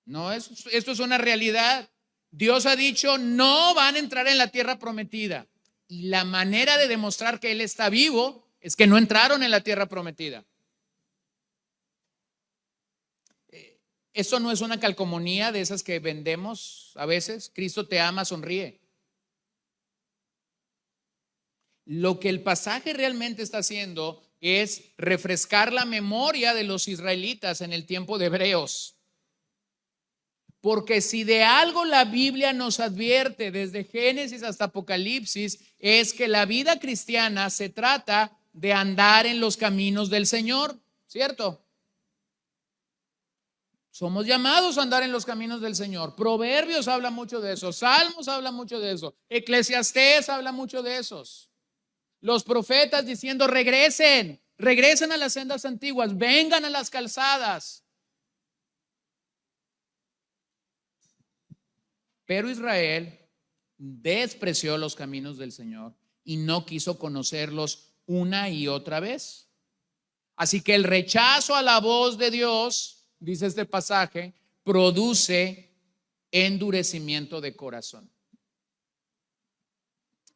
No, esto es una realidad. Dios ha dicho, no van a entrar en la tierra prometida. Y la manera de demostrar que Él está vivo es que no entraron en la tierra prometida. Esto no es una calcomanía de esas que vendemos a veces. Cristo te ama, sonríe. Lo que el pasaje realmente está haciendo es refrescar la memoria de los israelitas en el tiempo de Hebreos. Porque si de algo la Biblia nos advierte desde Génesis hasta Apocalipsis, es que la vida cristiana se trata de andar en los caminos del Señor, ¿cierto? Somos llamados a andar en los caminos del Señor. Proverbios habla mucho de eso, Salmos habla mucho de eso, Eclesiastés habla mucho de esos. Los profetas diciendo, regresen a las sendas antiguas, vengan a las calzadas. Pero Israel despreció los caminos del Señor y no quiso conocerlos una y otra vez. Así que el rechazo a la voz de Dios, dice este pasaje, produce endurecimiento de corazón.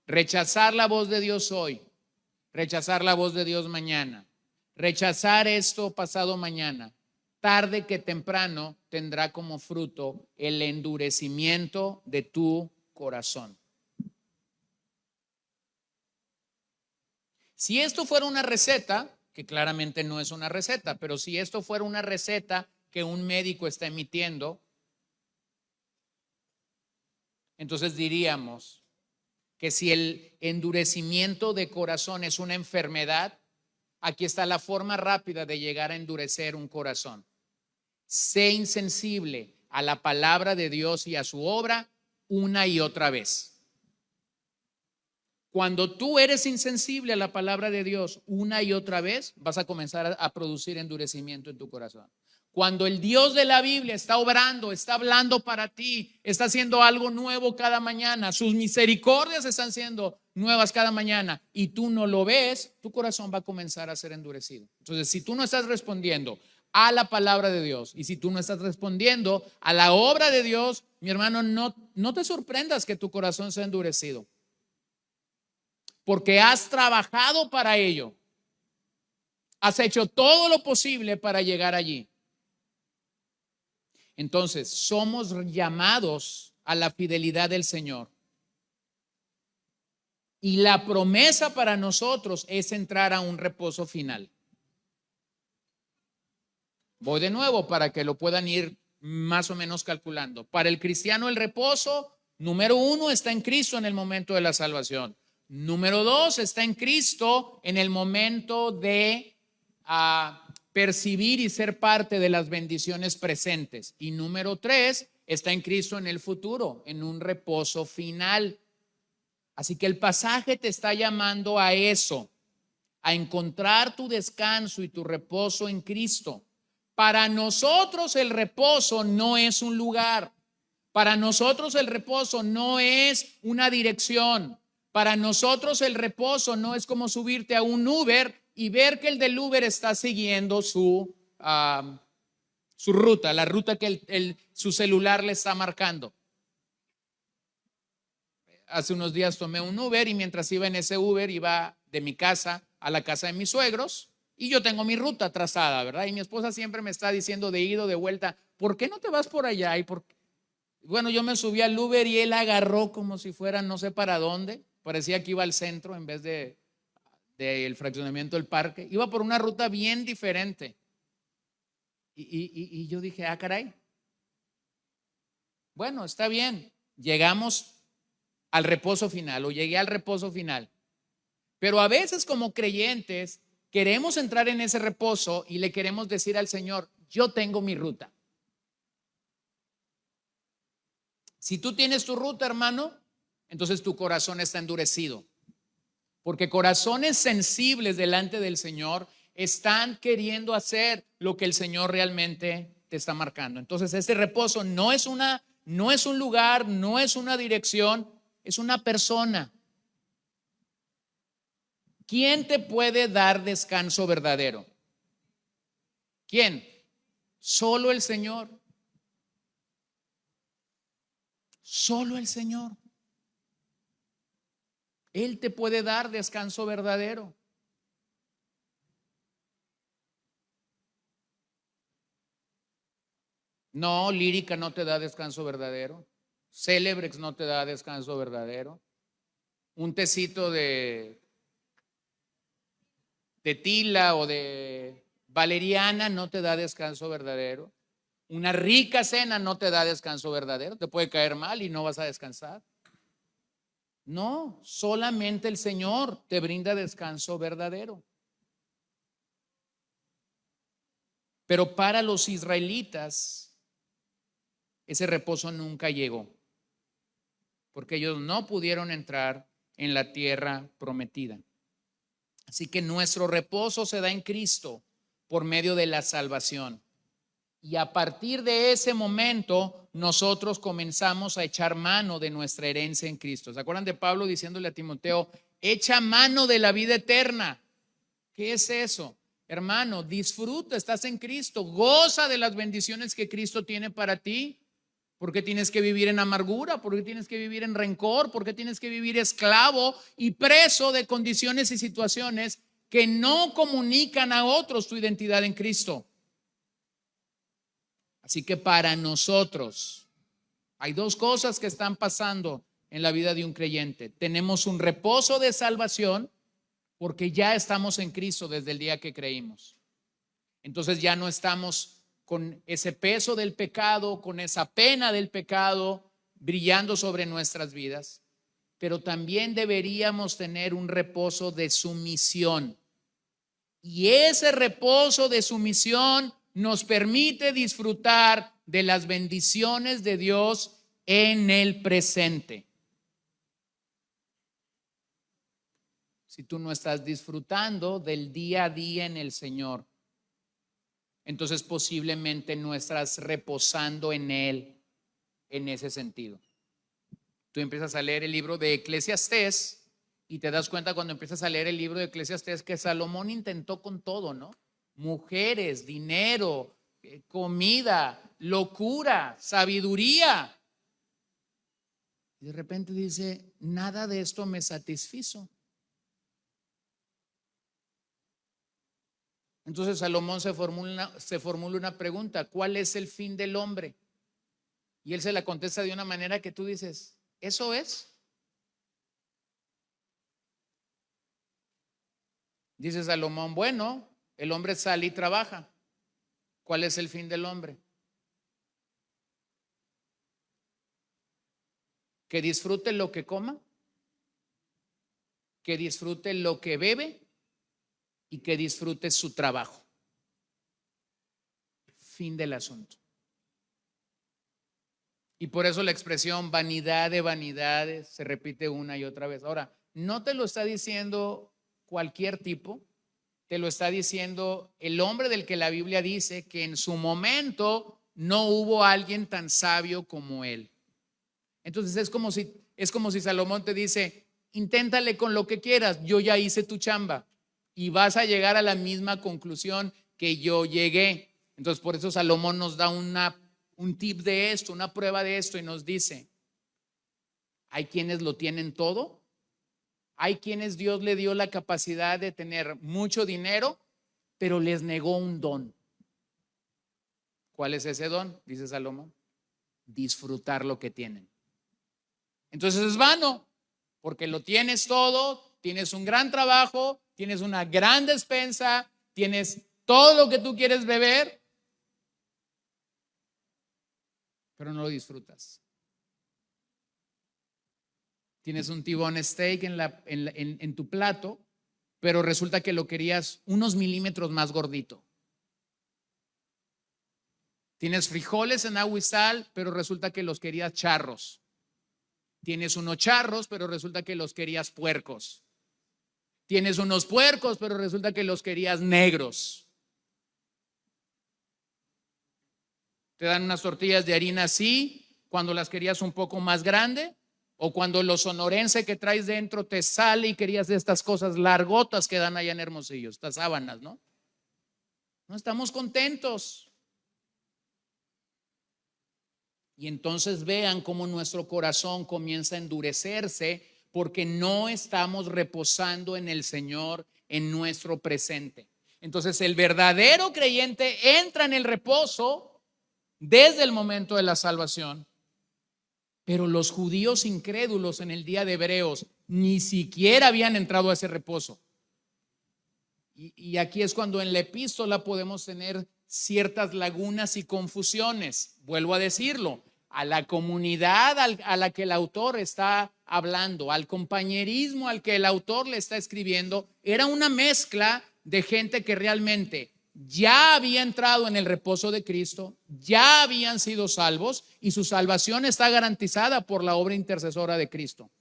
Rechazar la voz de Dios hoy, rechazar la voz de Dios mañana, rechazar esto pasado mañana, tarde que temprano tendrá como fruto el endurecimiento de tu corazón. Si esto fuera una receta, que claramente no es una receta, pero si esto fuera una receta que un médico está emitiendo, entonces diríamos que si el endurecimiento de corazón es una enfermedad, aquí está la forma rápida de llegar a endurecer un corazón. Sé insensible a la palabra de Dios y a su obra una y otra vez. Cuando tú eres insensible a la palabra de Dios una y otra vez, vas a comenzar a producir endurecimiento en tu corazón. Cuando el Dios de la Biblia está obrando, está hablando para ti, está haciendo algo nuevo cada mañana, sus misericordias están siendo nuevas cada mañana y tú no lo ves, tu corazón va a comenzar a ser endurecido. Entonces, si tú no estás respondiendo a la palabra de Dios y si tú no estás respondiendo a la obra de Dios, mi hermano, no te sorprendas que tu corazón sea endurecido. Porque has trabajado para ello. Has hecho todo lo posible para llegar allí. Entonces, somos llamados a la fidelidad del Señor. Y la promesa para nosotros es entrar a un reposo final. Voy de nuevo para que lo puedan ir más o menos calculando. Para el cristiano el reposo, número 1, está en Cristo en el momento de la salvación. Número 2, está en Cristo en el momento de percibir y ser parte de las bendiciones presentes. Y número 3, está en Cristo en el futuro, en un reposo final. Así que el pasaje te está llamando a eso, a encontrar tu descanso y tu reposo en Cristo. Para nosotros el reposo no es un lugar. Para nosotros el reposo no es una dirección. Para nosotros el reposo no es como subirte a un Uber y ver que el del Uber está siguiendo su ruta, la ruta que su celular le está marcando. Hace unos días tomé un Uber y mientras iba en ese Uber iba de mi casa a la casa de mis suegros y yo tengo mi ruta trazada, ¿verdad? Y mi esposa siempre me está diciendo de ida o de vuelta, ¿por qué no te vas por allá? Bueno, yo me subí al Uber y él agarró como si fuera no sé para dónde. Parecía que iba al centro en vez del fraccionamiento del parque. Iba por una ruta bien diferente. Y yo dije, caray. Bueno, está bien. Llegamos al reposo final o llegué al reposo final. Pero a veces como creyentes queremos entrar en ese reposo y le queremos decir al Señor, yo tengo mi ruta. Si tú tienes tu ruta, hermano, entonces tu corazón está endurecido. Porque corazones sensibles delante del Señor están queriendo hacer lo que el Señor realmente te está marcando. Entonces, este reposo no es un lugar, no es una dirección, es una persona. ¿Quién te puede dar descanso verdadero? ¿Quién? Solo el Señor. Solo el Señor. Él te puede dar descanso verdadero. No, lírica no te da descanso verdadero. Celebrex no te da descanso verdadero. Un tecito de tila o de valeriana no te da descanso verdadero. Una rica cena no te da descanso verdadero. Te puede caer mal y no vas a descansar. No, solamente el Señor te brinda descanso verdadero. Pero para los israelitas, ese reposo nunca llegó, porque ellos no pudieron entrar en la tierra prometida. Así que nuestro reposo se da en Cristo por medio de la salvación. Y a partir de ese momento, nosotros comenzamos a echar mano de nuestra herencia en Cristo. ¿Se acuerdan de Pablo diciéndole a Timoteo, echa mano de la vida eterna? ¿Qué es eso? Hermano, disfruta, estás en Cristo, goza de las bendiciones que Cristo tiene para ti. ¿Por qué tienes que vivir en amargura? ¿Por qué tienes que vivir en rencor? ¿Por qué tienes que vivir esclavo y preso de condiciones y situaciones que no comunican a otros tu identidad en Cristo? Así que para nosotros hay dos cosas que están pasando en la vida de un creyente. Tenemos un reposo de salvación porque ya estamos en Cristo desde el día que creímos. Entonces ya no estamos con ese peso del pecado, con esa pena del pecado brillando sobre nuestras vidas, pero también deberíamos tener un reposo de sumisión. Y ese reposo de sumisión nos permite disfrutar de las bendiciones de Dios en el presente. Si tú no estás disfrutando del día a día en el Señor, entonces posiblemente no estás reposando en Él en ese sentido. Tú empiezas a leer el libro de Eclesiastés y te das cuenta cuando empiezas a leer el libro de Eclesiastés que Salomón intentó con todo, ¿no? Mujeres, dinero, comida, locura, sabiduría. Y de repente dice, nada de esto me satisfizo. Entonces Salomón se formula una pregunta, ¿cuál es el fin del hombre? Y él se la contesta de una manera que tú dices, ¿eso es? Dice Salomón, bueno, el hombre sale y trabaja. ¿Cuál es el fin del hombre? Que disfrute lo que coma, que disfrute lo que bebe y que disfrute su trabajo. Fin del asunto. Y por eso la expresión vanidad de vanidades se repite una y otra vez. Ahora, no te lo está diciendo cualquier tipo, te lo está diciendo el hombre del que la Biblia dice que en su momento no hubo alguien tan sabio como él. Entonces es como si Salomón te dice, inténtale con lo que quieras, yo ya hice tu chamba y vas a llegar a la misma conclusión que yo llegué. Entonces por eso Salomón nos da un tip de esto, una prueba de esto y nos dice, hay quienes lo tienen todo, hay quienes Dios le dio la capacidad de tener mucho dinero, pero les negó un don. ¿Cuál es ese don? Dice Salomón, disfrutar lo que tienen. Entonces es vano, porque lo tienes todo, tienes un gran trabajo, tienes una gran despensa, tienes todo lo que tú quieres beber, pero no lo disfrutas. Tienes un T-bone steak en tu plato, pero resulta que lo querías unos milímetros más gordito. Tienes frijoles en agua y sal, pero resulta que los querías charros. Tienes unos charros, pero resulta que los querías puercos. Tienes unos puercos, pero resulta que los querías negros. Te dan unas tortillas de harina así, cuando las querías un poco más grande, o cuando lo sonorense que traes dentro te sale y querías de estas cosas largotas que dan allá en Hermosillo, estas sábanas, ¿no? No estamos contentos. Y entonces vean cómo nuestro corazón comienza a endurecerse porque no estamos reposando en el Señor en nuestro presente. Entonces el verdadero creyente entra en el reposo desde el momento de la salvación. Pero los judíos incrédulos en el día de Hebreos ni siquiera habían entrado a ese reposo. Y aquí es cuando en la epístola podemos tener ciertas lagunas y confusiones. Vuelvo a decirlo, a la comunidad a la que el autor está hablando, al compañerismo al que el autor le está escribiendo, era una mezcla de gente que realmente ya había entrado en el reposo de Cristo, ya habían sido salvos y su salvación está garantizada por la obra intercesora de Cristo.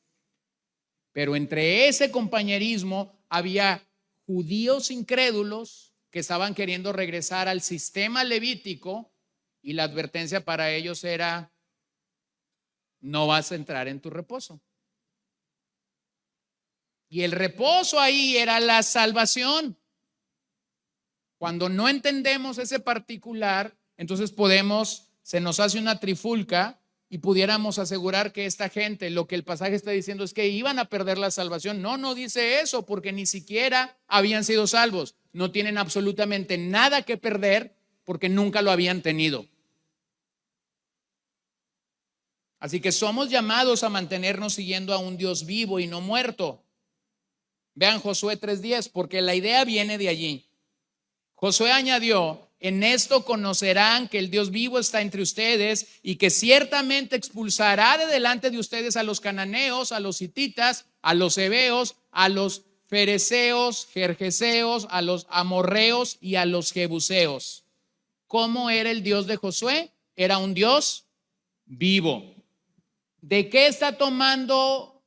Pero entre ese compañerismo había judíos incrédulos que estaban queriendo regresar al sistema levítico y la advertencia para ellos era: no vas a entrar en tu reposo. Y el reposo ahí era la salvación. Cuando no entendemos ese particular, entonces se nos hace una trifulca y pudiéramos asegurar que esta gente, lo que el pasaje está diciendo es que iban a perder la salvación. No, no dice eso, porque ni siquiera habían sido salvos. No tienen absolutamente nada que perder porque nunca lo habían tenido. Así que somos llamados a mantenernos siguiendo a un Dios vivo y no muerto. Vean Josué 3:10, porque la idea viene de allí. Josué añadió: en esto conocerán que el Dios vivo está entre ustedes y que ciertamente expulsará de delante de ustedes a los cananeos, a los hititas, a los heveos, a los fereceos, gergeseos, a los amorreos y a los jebuseos. ¿Cómo era el Dios de Josué? Era un Dios vivo. ¿De qué está tomando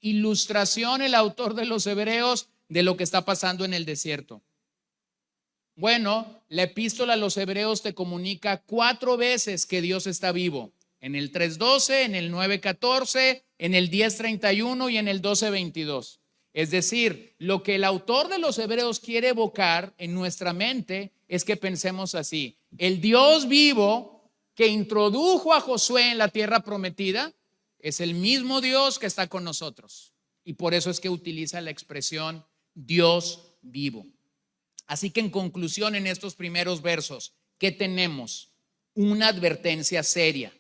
ilustración el autor de los Hebreos? De lo que está pasando en el desierto. Bueno, la epístola a los Hebreos te comunica 4 veces que Dios está vivo. En el 3:12, en el 9:14, en el 10:31 y en el 12:22. Es decir, lo que el autor de los Hebreos quiere evocar en nuestra mente es que pensemos así: el Dios vivo que introdujo a Josué en la tierra prometida es el mismo Dios que está con nosotros. Y por eso es que utiliza la expresión Dios vivo. Así que en conclusión, en estos primeros versos, ¿qué tenemos? Una advertencia seria.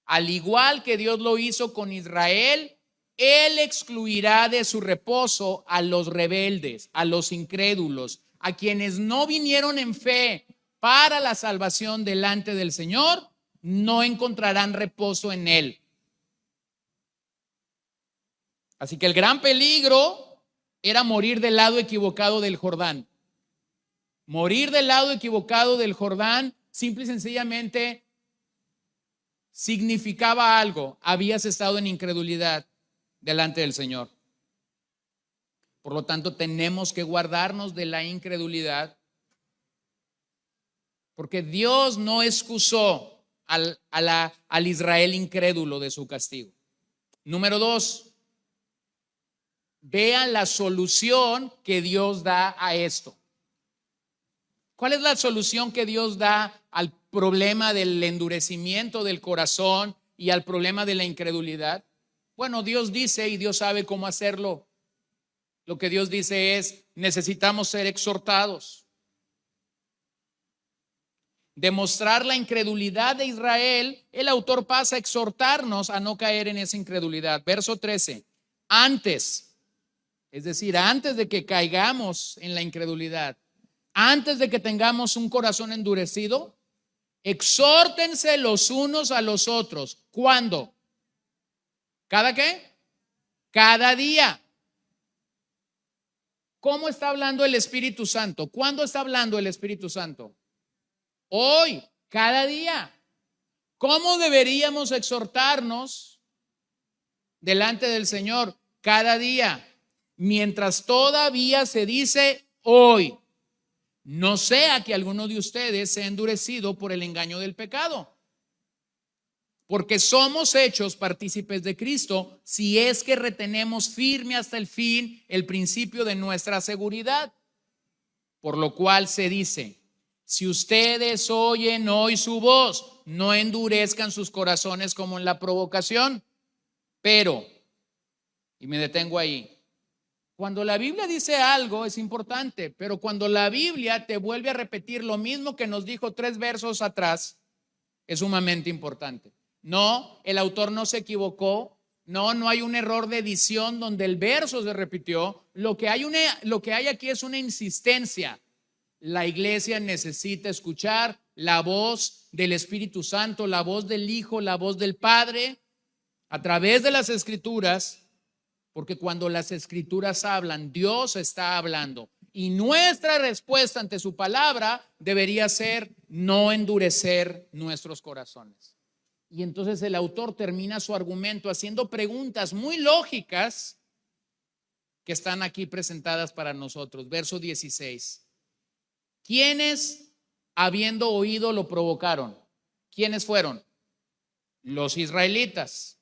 Al igual que Dios lo hizo con Israel, Él excluirá de su reposo a los rebeldes, a los incrédulos, a quienes no vinieron en fe para la salvación delante del Señor, no encontrarán reposo en Él. Así que el gran peligro era morir del lado equivocado del Jordán. Morir del lado equivocado del Jordán simple y sencillamente significaba algo: habías estado en incredulidad delante del Señor. Por lo tanto, tenemos que guardarnos de la incredulidad, porque Dios no excusó al Israel incrédulo de su castigo. Número 2, vean la solución que Dios da a esto. ¿Cuál es la solución que Dios da al problema del endurecimiento del corazón y al problema de la incredulidad? Bueno, Dios dice, y Dios sabe cómo hacerlo. Lo que Dios dice es: necesitamos ser exhortados. Demostrar la incredulidad de Israel, el autor pasa a exhortarnos a no caer en esa incredulidad. Verso 13. Antes, es decir, antes de que caigamos en la incredulidad, antes de que tengamos un corazón endurecido, exhórtense los unos a los otros. ¿Cuándo? ¿Cada qué? Cada día. ¿Cómo está hablando el Espíritu Santo? ¿Cuándo está hablando el Espíritu Santo? Hoy, cada día. ¿Cómo deberíamos exhortarnos delante del Señor? Cada día. Mientras todavía se dice hoy. No sea que alguno de ustedes sea endurecido por el engaño del pecado. Porque somos hechos partícipes de Cristo si es que retenemos firme hasta el fin el principio de nuestra seguridad. Por lo cual se dice, si ustedes oyen hoy su voz, no endurezcan sus corazones como en la provocación. Pero, y me detengo ahí, cuando la Biblia dice algo es importante, pero cuando la Biblia te vuelve a repetir lo mismo que nos dijo 3 versos atrás, es sumamente importante. No, el autor no se equivocó. No hay un error de edición donde el verso se repitió. Lo que hay aquí es una insistencia. La iglesia necesita escuchar la voz del Espíritu Santo, la voz del Hijo, la voz del Padre a través de las Escrituras, porque cuando las Escrituras hablan, Dios está hablando. Y nuestra respuesta ante su palabra debería ser no endurecer nuestros corazones. Y entonces el autor termina su argumento haciendo preguntas muy lógicas que están aquí presentadas para nosotros. Verso 16. ¿Quiénes, habiendo oído, lo provocaron? ¿Quiénes fueron? Los israelitas.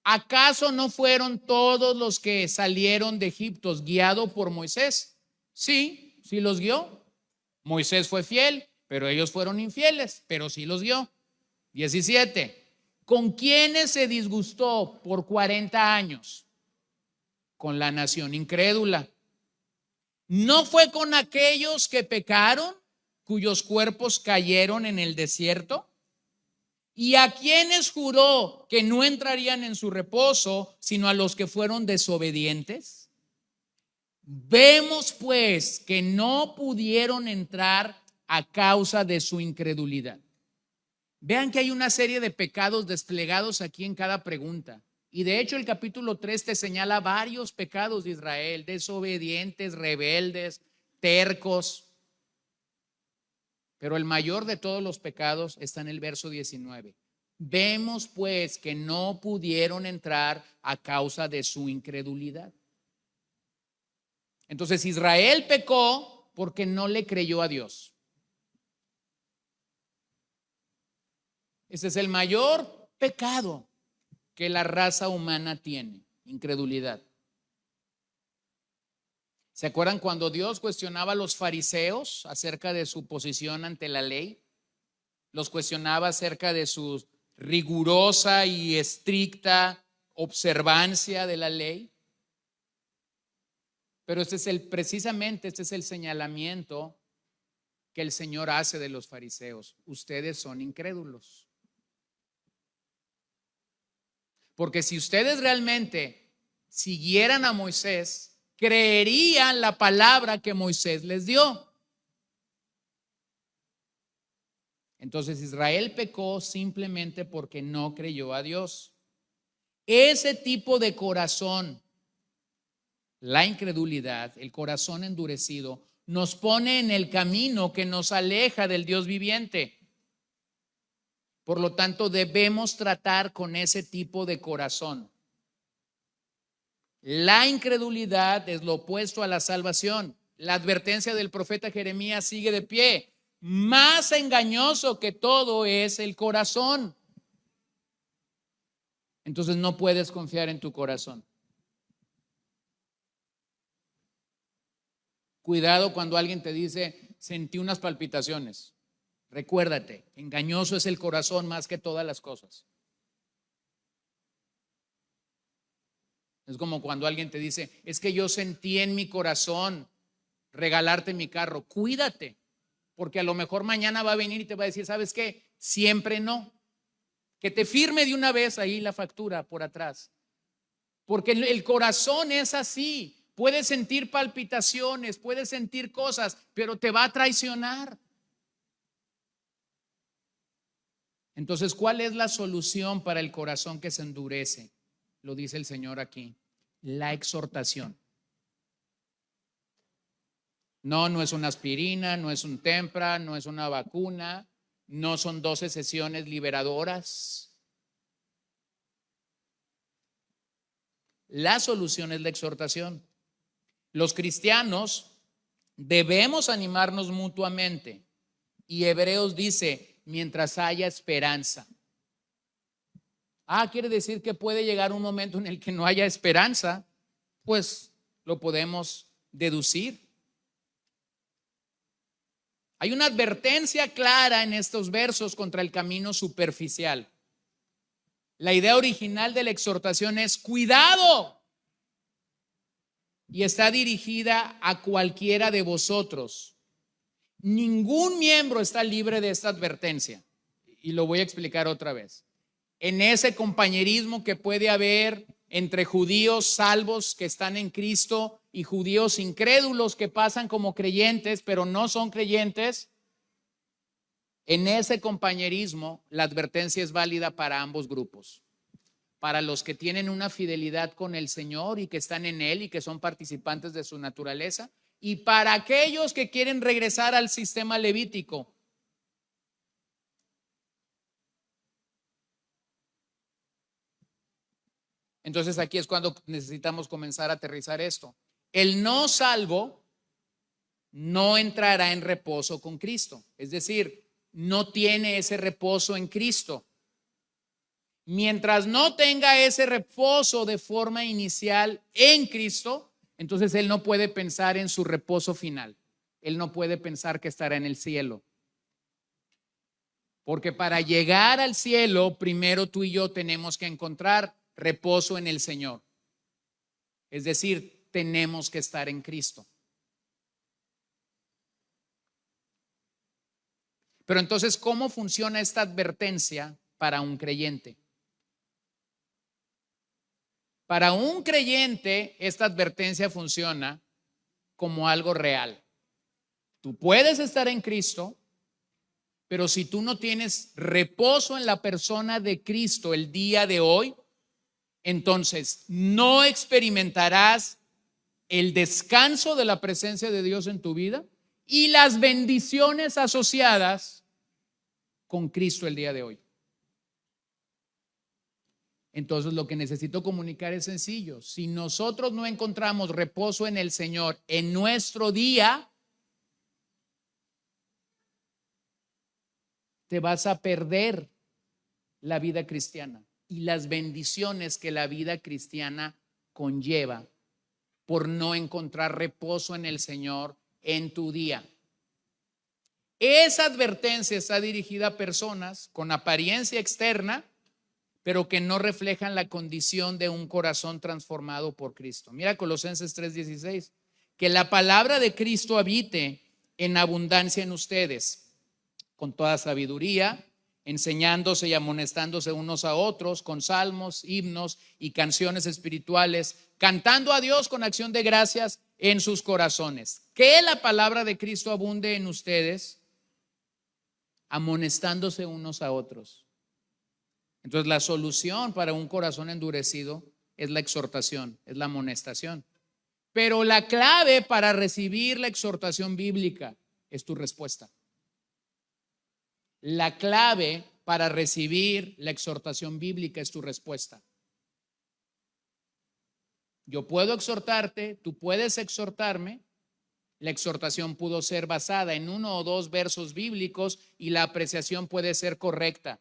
¿Acaso no fueron todos los que salieron de Egipto guiados por Moisés? Sí los guió. Moisés fue fiel, pero ellos fueron infieles, pero sí los guió. 17. ¿Con quiénes se disgustó por 40 años? Con la nación incrédula. ¿No fue con aquellos que pecaron, cuyos cuerpos cayeron en el desierto? ¿Y a quienes juró que no entrarían en su reposo, sino a los que fueron desobedientes? Vemos pues que no pudieron entrar a causa de su incredulidad. Vean que hay una serie de pecados desplegados aquí en cada pregunta. Y de hecho el capítulo 3 te señala varios pecados de Israel: desobedientes, rebeldes, tercos. Pero el mayor de todos los pecados está en el verso 19. Vemos pues que no pudieron entrar a causa de su incredulidad. Entonces Israel pecó porque no le creyó a Dios. Ese es el mayor pecado que la raza humana tiene: incredulidad. ¿Se acuerdan cuando Dios cuestionaba a los fariseos acerca de su posición ante la ley? Los cuestionaba acerca de su rigurosa y estricta observancia de la ley. Pero precisamente este es el señalamiento que el Señor hace de los fariseos: ustedes son incrédulos. Porque si ustedes realmente siguieran a Moisés, creerían la palabra que Moisés les dio. Entonces Israel pecó simplemente porque no creyó a Dios. Ese tipo de corazón, la incredulidad, el corazón endurecido, nos pone en el camino que nos aleja del Dios viviente. Por lo tanto, debemos tratar con ese tipo de corazón. La incredulidad es lo opuesto a la salvación. La advertencia del profeta Jeremías sigue de pie: más engañoso que todo es el corazón. Entonces no puedes confiar en tu corazón. Cuidado cuando alguien te dice: sentí unas palpitaciones. Recuérdate, engañoso es el corazón más que todas las cosas. Es como cuando alguien te dice: es que yo sentí en mi corazón regalarte mi carro. Cuídate, porque a lo mejor mañana va a venir y te va a decir: ¿sabes qué? Siempre no. Que te firme de una vez ahí la factura por atrás. Porque el corazón es así. Puedes sentir palpitaciones, puedes sentir cosas, pero te va a traicionar. Entonces, ¿cuál es la solución para el corazón que se endurece? Lo dice el Señor aquí: la exhortación. No, no es una aspirina, no es un Tempra, no es una vacuna, no son 12 sesiones liberadoras. La solución es la exhortación. Los cristianos debemos animarnos mutuamente. Y Hebreos dice, mientras haya esperanza. Quiere decir que puede llegar un momento en el que no haya esperanza, pues lo podemos deducir. Hay una advertencia clara en estos versos contra el camino superficial. La idea original de la exhortación es cuidado, y está dirigida a cualquiera de vosotros. Ningún miembro está libre de esta advertencia, y lo voy a explicar otra vez. En ese compañerismo que puede haber entre judíos salvos que están en Cristo y judíos incrédulos que pasan como creyentes pero no son creyentes, en ese compañerismo la advertencia es válida para ambos grupos. Para los que tienen una fidelidad con el Señor y que están en Él y que son participantes de su naturaleza, y para aquellos que quieren regresar al sistema levítico. Entonces aquí es cuando necesitamos comenzar a aterrizar esto. El no salvo no entrará en reposo con Cristo. Es decir, no tiene ese reposo en Cristo. Mientras no tenga ese reposo de forma inicial en Cristo, entonces él no puede pensar en su reposo final. Él no puede pensar que estará en el cielo. Porque para llegar al cielo, primero tú y yo tenemos que encontrar reposo en el Señor. Es decir, tenemos que estar en Cristo. Pero entonces, ¿cómo funciona esta advertencia para un creyente? Para un creyente, esta advertencia funciona como algo real. Tú puedes estar en Cristo, pero si tú no tienes reposo en la persona de Cristo el día de hoy, entonces no experimentarás el descanso de la presencia de Dios en tu vida y las bendiciones asociadas con Cristo el día de hoy. Entonces lo que necesito comunicar es sencillo. Si nosotros no encontramos reposo en el Señor en nuestro día, te vas a perder la vida cristiana y las bendiciones que la vida cristiana conlleva por no encontrar reposo en el Señor en tu día. Esa advertencia está dirigida a personas con apariencia externa, pero que no reflejan la condición de un corazón transformado por Cristo. Mira Colosenses 3:16, que la palabra de Cristo habite en abundancia en ustedes, con toda sabiduría, enseñándose y amonestándose unos a otros con salmos, himnos y canciones espirituales, cantando a Dios con acción de gracias en sus corazones. Que la palabra de Cristo abunde en ustedes, amonestándose unos a otros. Entonces la solución para un corazón endurecido es la exhortación, es la amonestación. Pero la clave para recibir la exhortación bíblica es tu respuesta. La clave para recibir la exhortación bíblica es tu respuesta. Yo puedo exhortarte, tú puedes exhortarme. La exhortación pudo ser basada en 1 o 2 versos bíblicos y la apreciación puede ser correcta.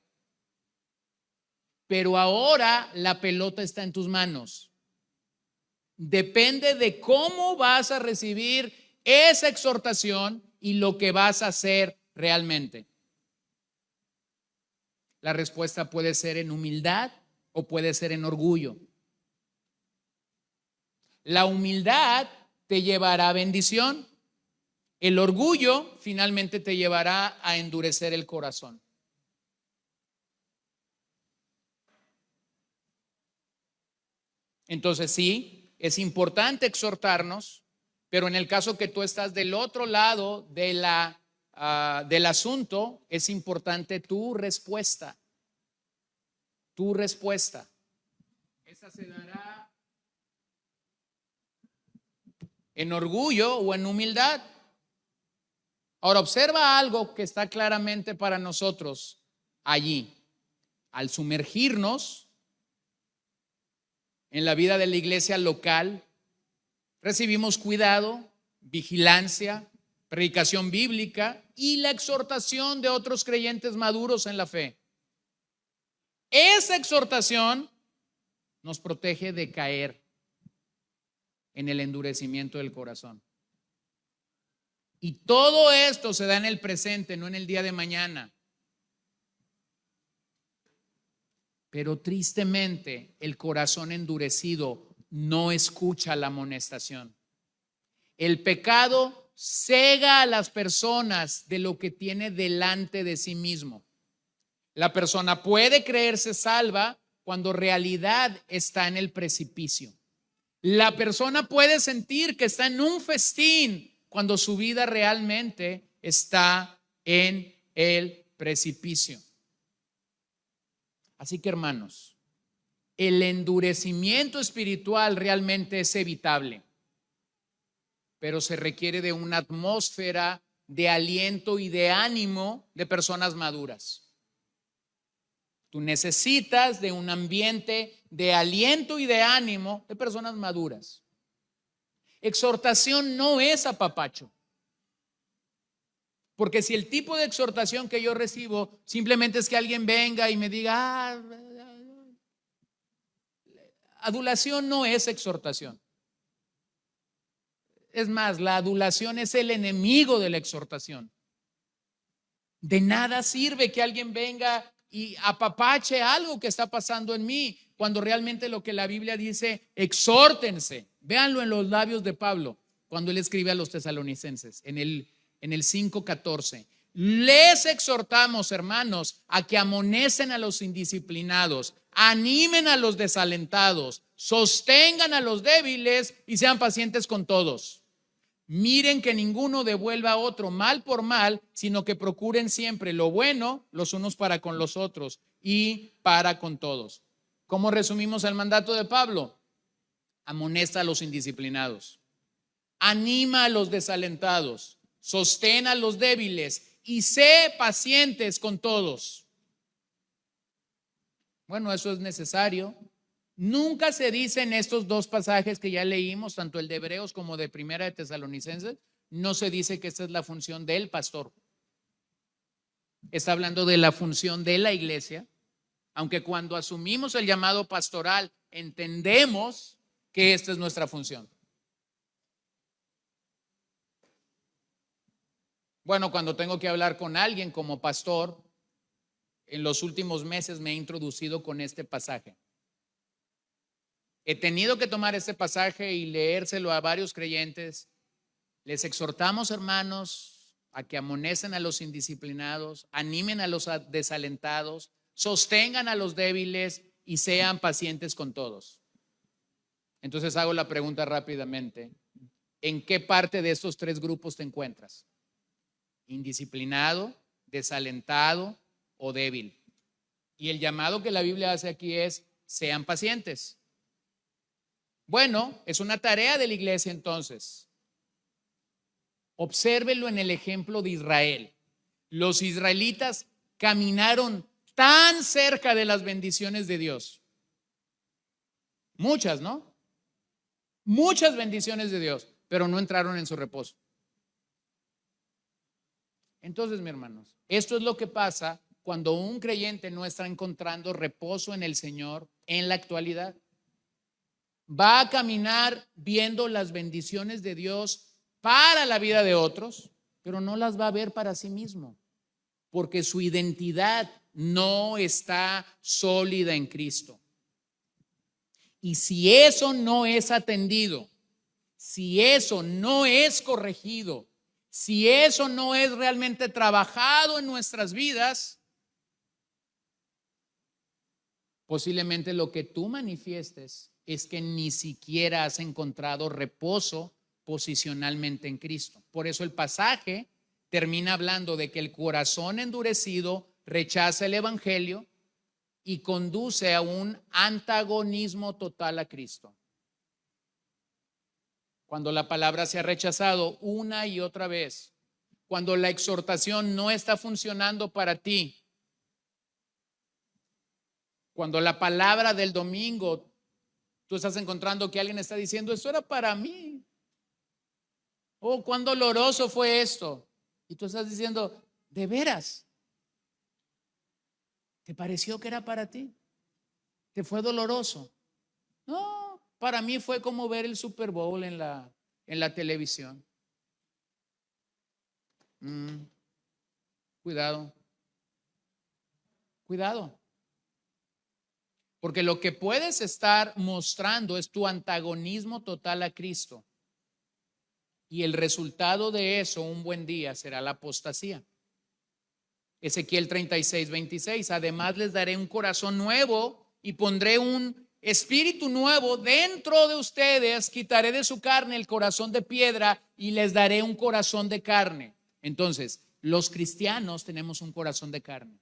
Pero ahora la pelota está en tus manos. Depende de cómo vas a recibir esa exhortación y lo que vas a hacer realmente. La respuesta puede ser en humildad o puede ser en orgullo. La humildad te llevará a bendición. El orgullo finalmente te llevará a endurecer el corazón. Entonces sí, es importante exhortarnos, pero en el caso que tú estás del otro lado de del asunto, es importante tu respuesta. Tu respuesta. Esa se dará en orgullo o en humildad. Ahora observa algo que está claramente para nosotros allí. Al sumergirnos en la vida de la iglesia local, recibimos cuidado, vigilancia, predicación bíblica y la exhortación de otros creyentes maduros en la fe. Esa exhortación nos protege de caer en el endurecimiento del corazón. Y todo esto se da en el presente, no en el día de mañana. Pero tristemente, el corazón endurecido no escucha la amonestación. El pecado cega a las personas de lo que tiene delante de sí mismo. La persona puede creerse salva cuando en realidad está en el precipicio. La persona puede sentir que está en un festín cuando su vida realmente está en el precipicio. Así que, hermanos, el endurecimiento espiritual realmente es evitable, pero se requiere de una atmósfera de aliento y de ánimo de personas maduras. Tú necesitas de un ambiente de aliento y de ánimo de personas maduras. Exhortación no es apapacho. Porque si el tipo de exhortación que yo recibo simplemente es que alguien venga y me diga, adulación no es exhortación. Es más, la adulación es el enemigo de la exhortación. De nada sirve que alguien venga y apapache algo que está pasando en mí, cuando realmente lo que la Biblia dice, exhórtense. Véanlo en los labios de Pablo, cuando él escribe a los tesalonicenses, en el 5:14. Les exhortamos, hermanos, a que amonecen a los indisciplinados, animen a los desalentados, sostengan a los débiles y sean pacientes con todos. Miren que ninguno devuelva a otro mal por mal, sino que procuren siempre lo bueno los unos para con los otros y para con todos. ¿Cómo resumimos el mandato de Pablo? Amonesta a los indisciplinados, anima a los desalentados, sostén a los débiles y sé pacientes con todos. Bueno, eso es necesario. Nunca se dice en estos dos pasajes que ya leímos, tanto el de Hebreos como de Primera de Tesalonicenses, no se dice que esta es la función del pastor. Está hablando de la función de la iglesia, aunque cuando asumimos el llamado pastoral entendemos que esta es nuestra función. Bueno, cuando tengo que hablar con alguien como pastor, en los últimos meses me he introducido con este pasaje. He tenido que tomar este pasaje y leérselo a varios creyentes. Les exhortamos, hermanos, a que amonecen a los indisciplinados, animen a los desalentados, sostengan a los débiles y sean pacientes con todos. Entonces hago la pregunta rápidamente: ¿en qué parte de estos tres grupos te encuentras? ¿Indisciplinado, desalentado o débil? Y el llamado que la Biblia hace aquí es: sean pacientes. Bueno, es una tarea de la iglesia entonces. Obsérvelo en el ejemplo de Israel. Los israelitas caminaron tan cerca de las bendiciones de Dios. Muchas, ¿no? Muchas bendiciones de Dios, pero no entraron en su reposo. Entonces, mis hermanos, esto es lo que pasa cuando un creyente no está encontrando reposo en el Señor en la actualidad. Va a caminar viendo las bendiciones de Dios para la vida de otros, pero no las va a ver para sí mismo, porque su identidad no está sólida en Cristo. Y si eso no es atendido, si eso no es corregido, si eso no es realmente trabajado en nuestras vidas, posiblemente lo que tú manifiestes es que ni siquiera has encontrado reposo posicionalmente en Cristo. Por eso el pasaje termina hablando de que el corazón endurecido rechaza el evangelio y conduce a un antagonismo total a Cristo. Cuando la palabra se ha rechazado una y otra vez, cuando la exhortación no está funcionando para ti, cuando la palabra del domingo, tú estás encontrando que alguien está diciendo, esto era para mí. Oh, cuán doloroso fue esto. Y tú estás diciendo, ¿de veras? ¿Te pareció que era para ti? ¿Te fue doloroso? No, para mí fue como ver el Super Bowl en la televisión. Cuidado. Cuidado. Porque lo que puedes estar mostrando es tu antagonismo total a Cristo. Y el resultado de eso un buen día será la apostasía. Ezequiel 36:26. Además les daré un corazón nuevo y pondré un espíritu nuevo dentro de ustedes. Quitaré de su carne el corazón de piedra y les daré un corazón de carne. Entonces, los cristianos tenemos un corazón de carne,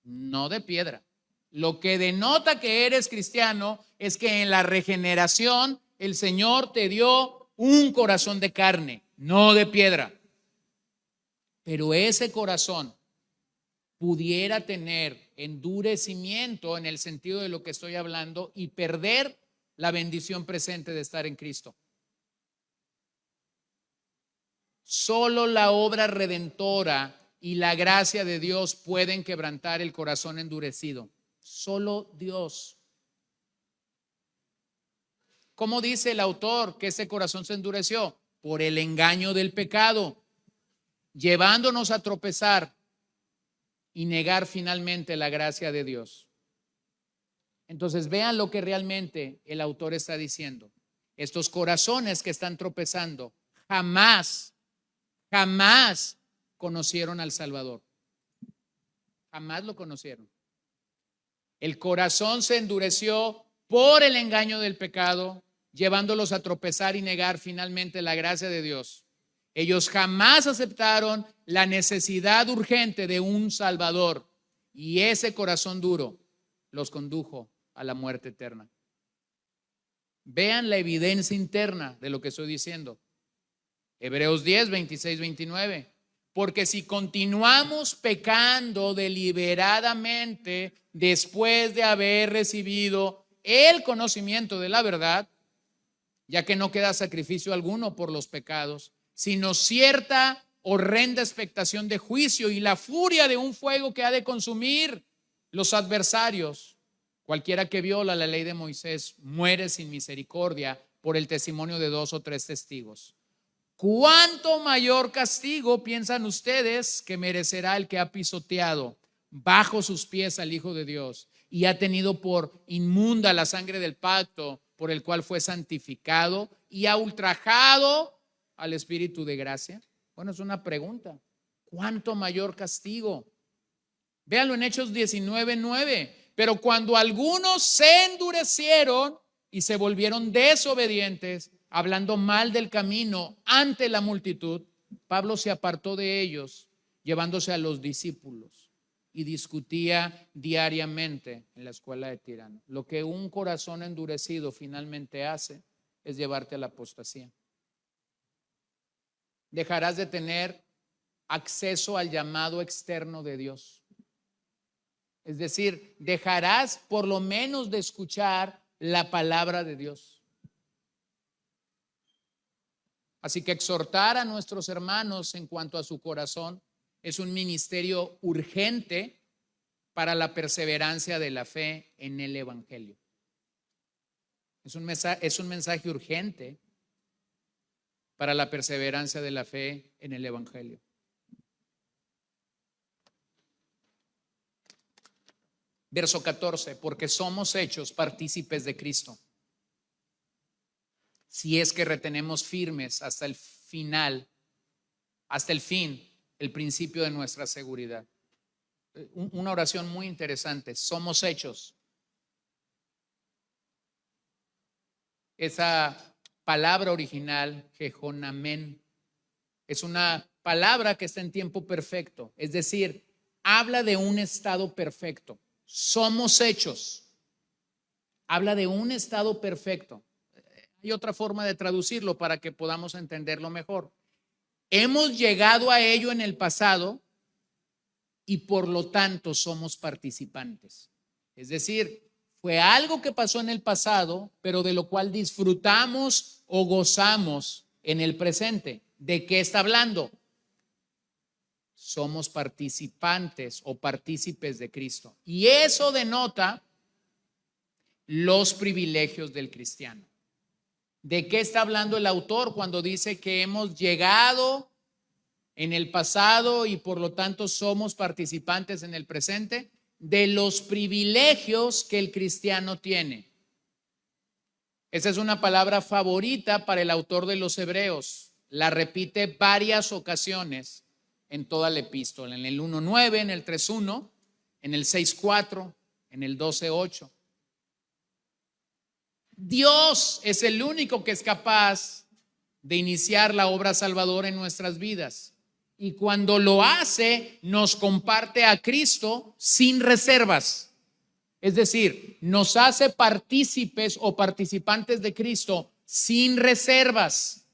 no de piedra. Lo que denota que eres cristiano es que en la regeneración el Señor te dio un corazón de carne, no de piedra. Pero ese corazón pudiera tener endurecimiento en el sentido de lo que estoy hablando y perder la bendición presente de estar en Cristo. Solo la obra redentora y la gracia de Dios pueden quebrantar el corazón endurecido. Solo Dios. ¿Cómo dice el autor que ese corazón se endureció? Por el engaño del pecado, llevándonos a tropezar y negar finalmente la gracia de Dios. Entonces vean lo que realmente el autor está diciendo. Estos corazones que están tropezando jamás conocieron al Salvador. Jamás lo conocieron. El corazón se endureció por el engaño del pecado, llevándolos a tropezar y negar finalmente la gracia de Dios. Ellos jamás aceptaron la necesidad urgente de un Salvador, y ese corazón duro los condujo a la muerte eterna. Vean la evidencia interna de lo que estoy diciendo. Hebreos 10, 26, 29. Porque si continuamos pecando deliberadamente después de haber recibido el conocimiento de la verdad, ya que no queda sacrificio alguno por los pecados, sino cierta horrenda expectación de juicio y la furia de un fuego que ha de consumir los adversarios. Cualquiera que viola la ley de Moisés muere sin misericordia por el testimonio de 2 o 3 testigos. ¿Cuánto mayor castigo piensan ustedes que merecerá el que ha pisoteado bajo sus pies al Hijo de Dios y ha tenido por inmunda la sangre del pacto por el cual fue santificado y ha ultrajado al Espíritu de gracia? Bueno, es una pregunta. ¿Cuánto mayor castigo? Véanlo en Hechos 19:9. Pero cuando algunos se endurecieron y se volvieron desobedientes, hablando mal del camino ante la multitud, Pablo se apartó de ellos, llevándose a los discípulos, y discutía diariamente en la escuela de Tirano. Lo que un corazón endurecido finalmente hace es llevarte a la apostasía. Dejarás de tener acceso al llamado externo de Dios. Es decir, dejarás por lo menos de escuchar la palabra de Dios. Así que exhortar a nuestros hermanos en cuanto a su corazón es un ministerio urgente para la perseverancia de la fe en el Evangelio. Es un mensaje urgente para la perseverancia de la fe en el Evangelio. Verso 14, porque somos hechos partícipes de Cristo, si es que retenemos firmes hasta el final, hasta el fin, el principio de nuestra seguridad. Una oración muy interesante. Somos hechos. Esa palabra original, jehonamen, es una palabra que está en tiempo perfecto. Es decir, habla de un estado perfecto. Somos hechos. Habla de un estado perfecto. Hay otra forma de traducirlo para que podamos entenderlo mejor. Hemos llegado a ello en el pasado y por lo tanto somos participantes. Es decir, fue algo que pasó en el pasado, pero de lo cual disfrutamos o gozamos en el presente. ¿De qué está hablando? Somos participantes o partícipes de Cristo. Y eso denota los privilegios del cristiano. ¿De qué está hablando el autor cuando dice que hemos llegado en el pasado y por lo tanto somos participantes en el presente? De los privilegios que el cristiano tiene. Esa es una palabra favorita para el autor de los Hebreos. La repite varias ocasiones en toda la epístola, en el 1:9, en el 3:1, en el 6:4, en el 12:8. Dios es el único que es capaz de iniciar la obra salvadora en nuestras vidas. Y cuando lo hace, nos comparte a Cristo sin reservas. Es decir, nos hace partícipes o participantes de Cristo sin reservas.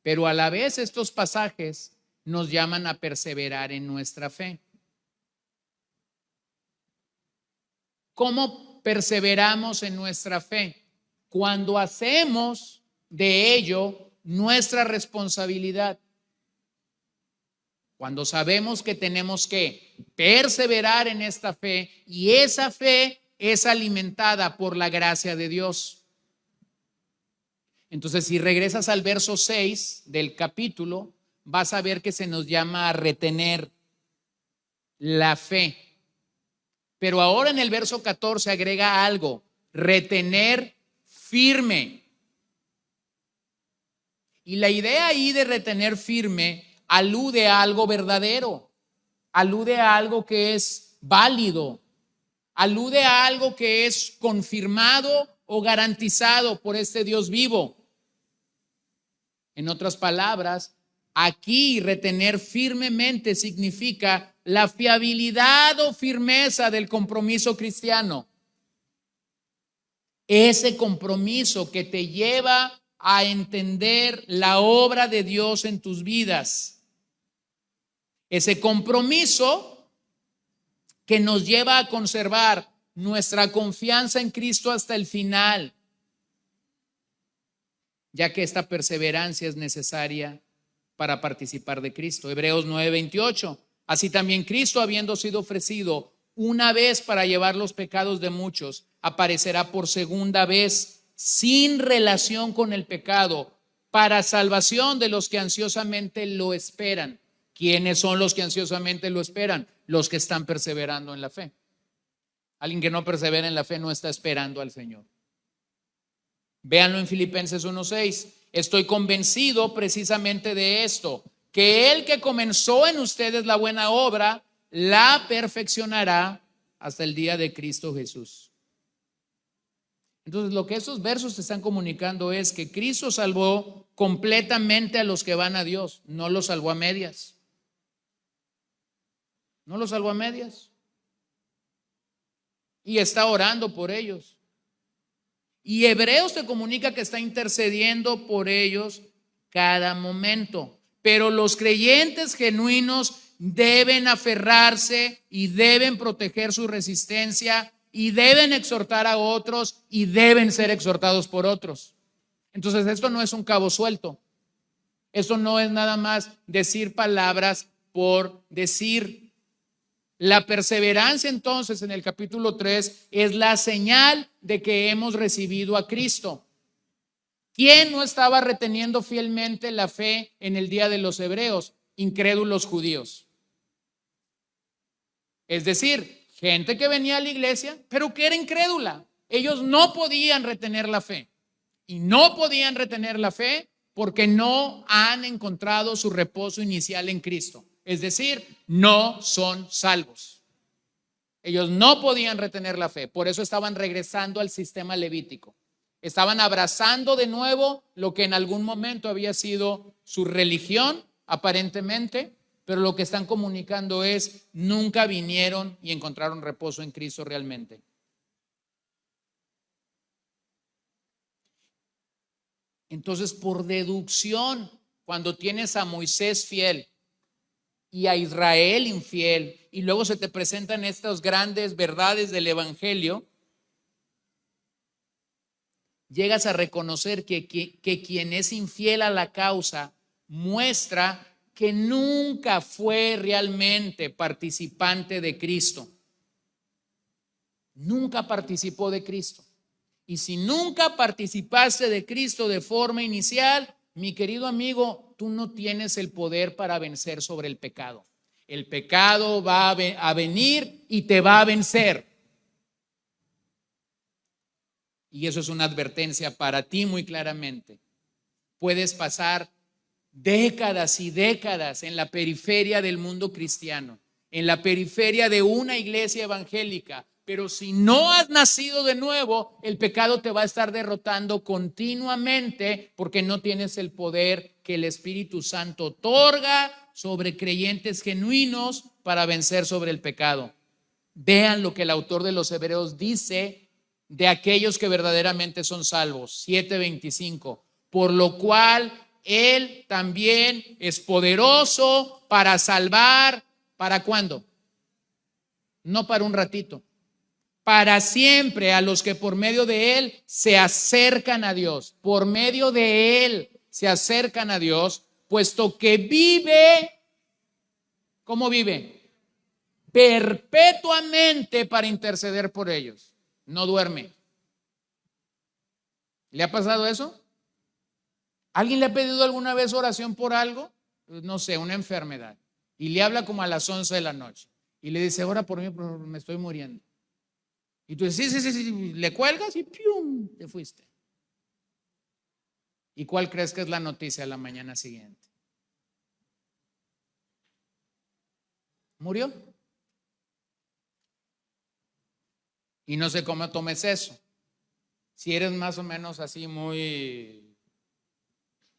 Pero a la vez estos pasajes nos llaman a perseverar en nuestra fe. ¿Cómo perseveramos en nuestra fe? Cuando hacemos de ello nuestra responsabilidad. Cuando sabemos que tenemos que perseverar en esta fe y esa fe es alimentada por la gracia de Dios. Entonces, si regresas al verso 6 del capítulo, vas a ver que se nos llama a retener la fe. Pero ahora en el verso 14 agrega algo, retener firme. Y la idea ahí de retener firme alude a algo verdadero, alude a algo que es válido, alude a algo que es confirmado o garantizado por este Dios vivo. En otras palabras, aquí retener firmemente significa la fiabilidad o firmeza del compromiso cristiano. Ese compromiso que te lleva a entender la obra de Dios en tus vidas. Ese compromiso que nos lleva a conservar nuestra confianza en Cristo hasta el final, ya que esta perseverancia es necesaria para participar de Cristo. Hebreos 9:28. Así también Cristo, habiendo sido ofrecido una vez para llevar los pecados de muchos, aparecerá por segunda vez sin relación con el pecado, para salvación de los que ansiosamente lo esperan. ¿Quiénes son los que ansiosamente lo esperan? Los que están perseverando en la fe. Alguien que no persevera en la fe no está esperando al Señor. Véanlo en Filipenses 1:6. Estoy convencido precisamente de esto, que el que comenzó en ustedes la buena obra, la perfeccionará hasta el día de Cristo Jesús. Entonces, lo que esos versos te están comunicando es que Cristo salvó completamente a los que van a Dios, no los salvó a medias. No los salvó a medias. Y está orando por ellos. Y Hebreos te comunica que está intercediendo por ellos cada momento. Pero los creyentes genuinos deben aferrarse y deben proteger su resistencia y deben exhortar a otros y deben ser exhortados por otros. Entonces, esto no es un cabo suelto. Esto no es nada más decir palabras por decir. La perseverancia entonces en el capítulo 3 es la señal de que hemos recibido a Cristo. ¿Quién no estaba reteniendo fielmente la fe en el día de los hebreos? Incrédulos judíos. Es decir, gente que venía a la iglesia, pero que era incrédula. Ellos no podían retener la fe. Y no podían retener la fe porque no han encontrado su reposo inicial en Cristo. Es decir, no son salvos. Ellos no podían retener la fe, por eso estaban regresando al sistema levítico. Estaban abrazando de nuevo lo que en algún momento había sido su religión, aparentemente, pero lo que están comunicando es: nunca vinieron y encontraron reposo en Cristo realmente. Entonces, por deducción, cuando tienes a Moisés fiel y a Israel infiel, y luego se te presentan estas grandes verdades del Evangelio, llegas a reconocer que quien es infiel a la causa muestra que nunca fue realmente participante de Cristo. Nunca participó de Cristo. Y si nunca participaste de Cristo de forma inicial, mi querido amigo, tú no tienes el poder para vencer sobre el pecado. El pecado va a venir y te va a vencer. Y eso es una advertencia para ti muy claramente. Puedes pasar décadas y décadas en la periferia del mundo cristiano, en la periferia de una iglesia evangélica, pero si no has nacido de nuevo, el pecado te va a estar derrotando continuamente porque no tienes el poder que el Espíritu Santo otorga sobre creyentes genuinos para vencer sobre el pecado. Vean lo que el autor de los Hebreos dice de aquellos que verdaderamente son salvos. 7:25. Por lo cual Él también es poderoso para salvar. ¿Para cuándo? No para un ratito. Para siempre a los que por medio de Él se acercan a Dios. Por medio de Él se acercan a Dios, puesto que vive. ¿Cómo vive? Perpetuamente para interceder por ellos. No duerme. ¿Le ha pasado eso? ¿Alguien le ha pedido alguna vez oración por algo? No sé, una enfermedad. Y le habla como a las 11 de la noche. Y le dice, ora por mí, me estoy muriendo. Y tú dices, sí, le cuelgas y ¡pium! Te fuiste. ¿Y cuál crees que es la noticia la mañana siguiente? Murió. Y no sé cómo tomes eso. Si eres más o menos así muy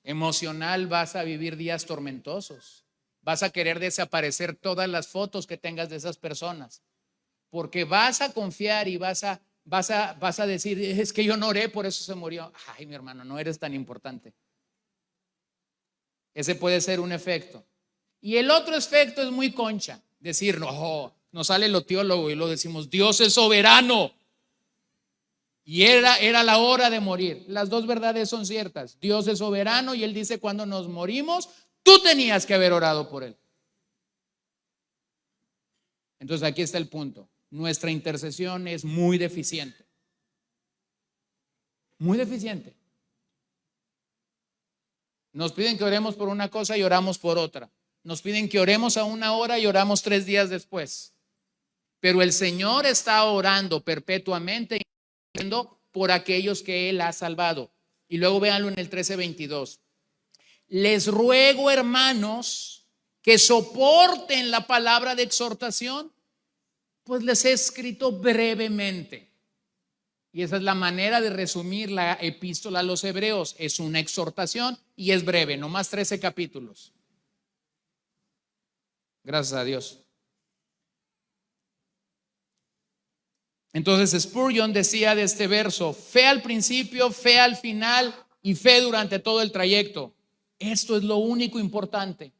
emocional, vas a vivir días tormentosos. Vas a querer desaparecer todas las fotos que tengas de esas personas. Porque vas a confiar y vas a decir, es que yo no oré, por eso se murió. Ay, mi hermano, no eres tan importante. Ese puede ser un efecto. Y el otro efecto es muy concha. Decir, no, nos sale lo teólogo y lo decimos, Dios es soberano. Y era la hora de morir. Las dos verdades son ciertas. Dios es soberano y Él dice, cuando nos morimos, tú tenías que haber orado por Él. Entonces aquí está el punto. Nuestra intercesión es muy deficiente. Muy deficiente. Nos piden que oremos por una cosa y oramos por otra. Nos piden que oremos a una hora y oramos 3 días después. Pero el Señor está orando perpetuamente por aquellos que Él ha salvado. Y luego véanlo en el 13:22. Les ruego, hermanos, que soporten la palabra de exhortación, pues les he escrito brevemente. Y esa es la manera de resumir la epístola a los Hebreos. Es una exhortación y es breve, nomás 13 capítulos. Gracias a Dios. Entonces Spurgeon decía de este verso, fe al principio, fe al final y fe durante todo el trayecto. Esto es lo único importante.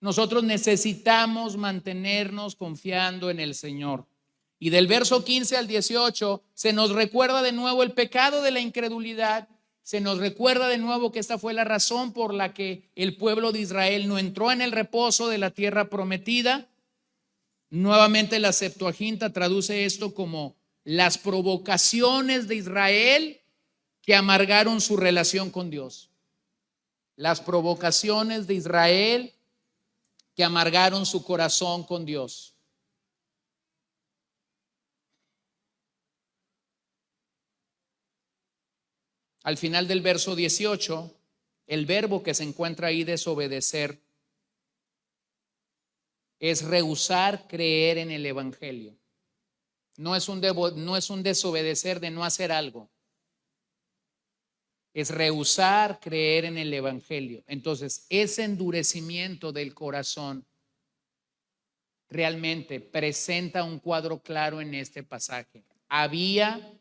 Nosotros necesitamos mantenernos confiando en el Señor. Y del verso 15 al 18 se nos recuerda de nuevo el pecado de la incredulidad. Se nos recuerda de nuevo que esta fue la razón por la que el pueblo de Israel no entró en el reposo de la tierra prometida. Nuevamente la Septuaginta traduce esto como las provocaciones de Israel que amargaron su relación con Dios. Las provocaciones de Israel que amargaron su corazón con Dios. Al final del verso 18, el verbo que se encuentra ahí, desobedecer, es rehusar creer en el Evangelio. No es un desobedecer de no hacer algo. Es rehusar creer en el Evangelio. Entonces, ese endurecimiento del corazón realmente presenta un cuadro claro en este pasaje. Había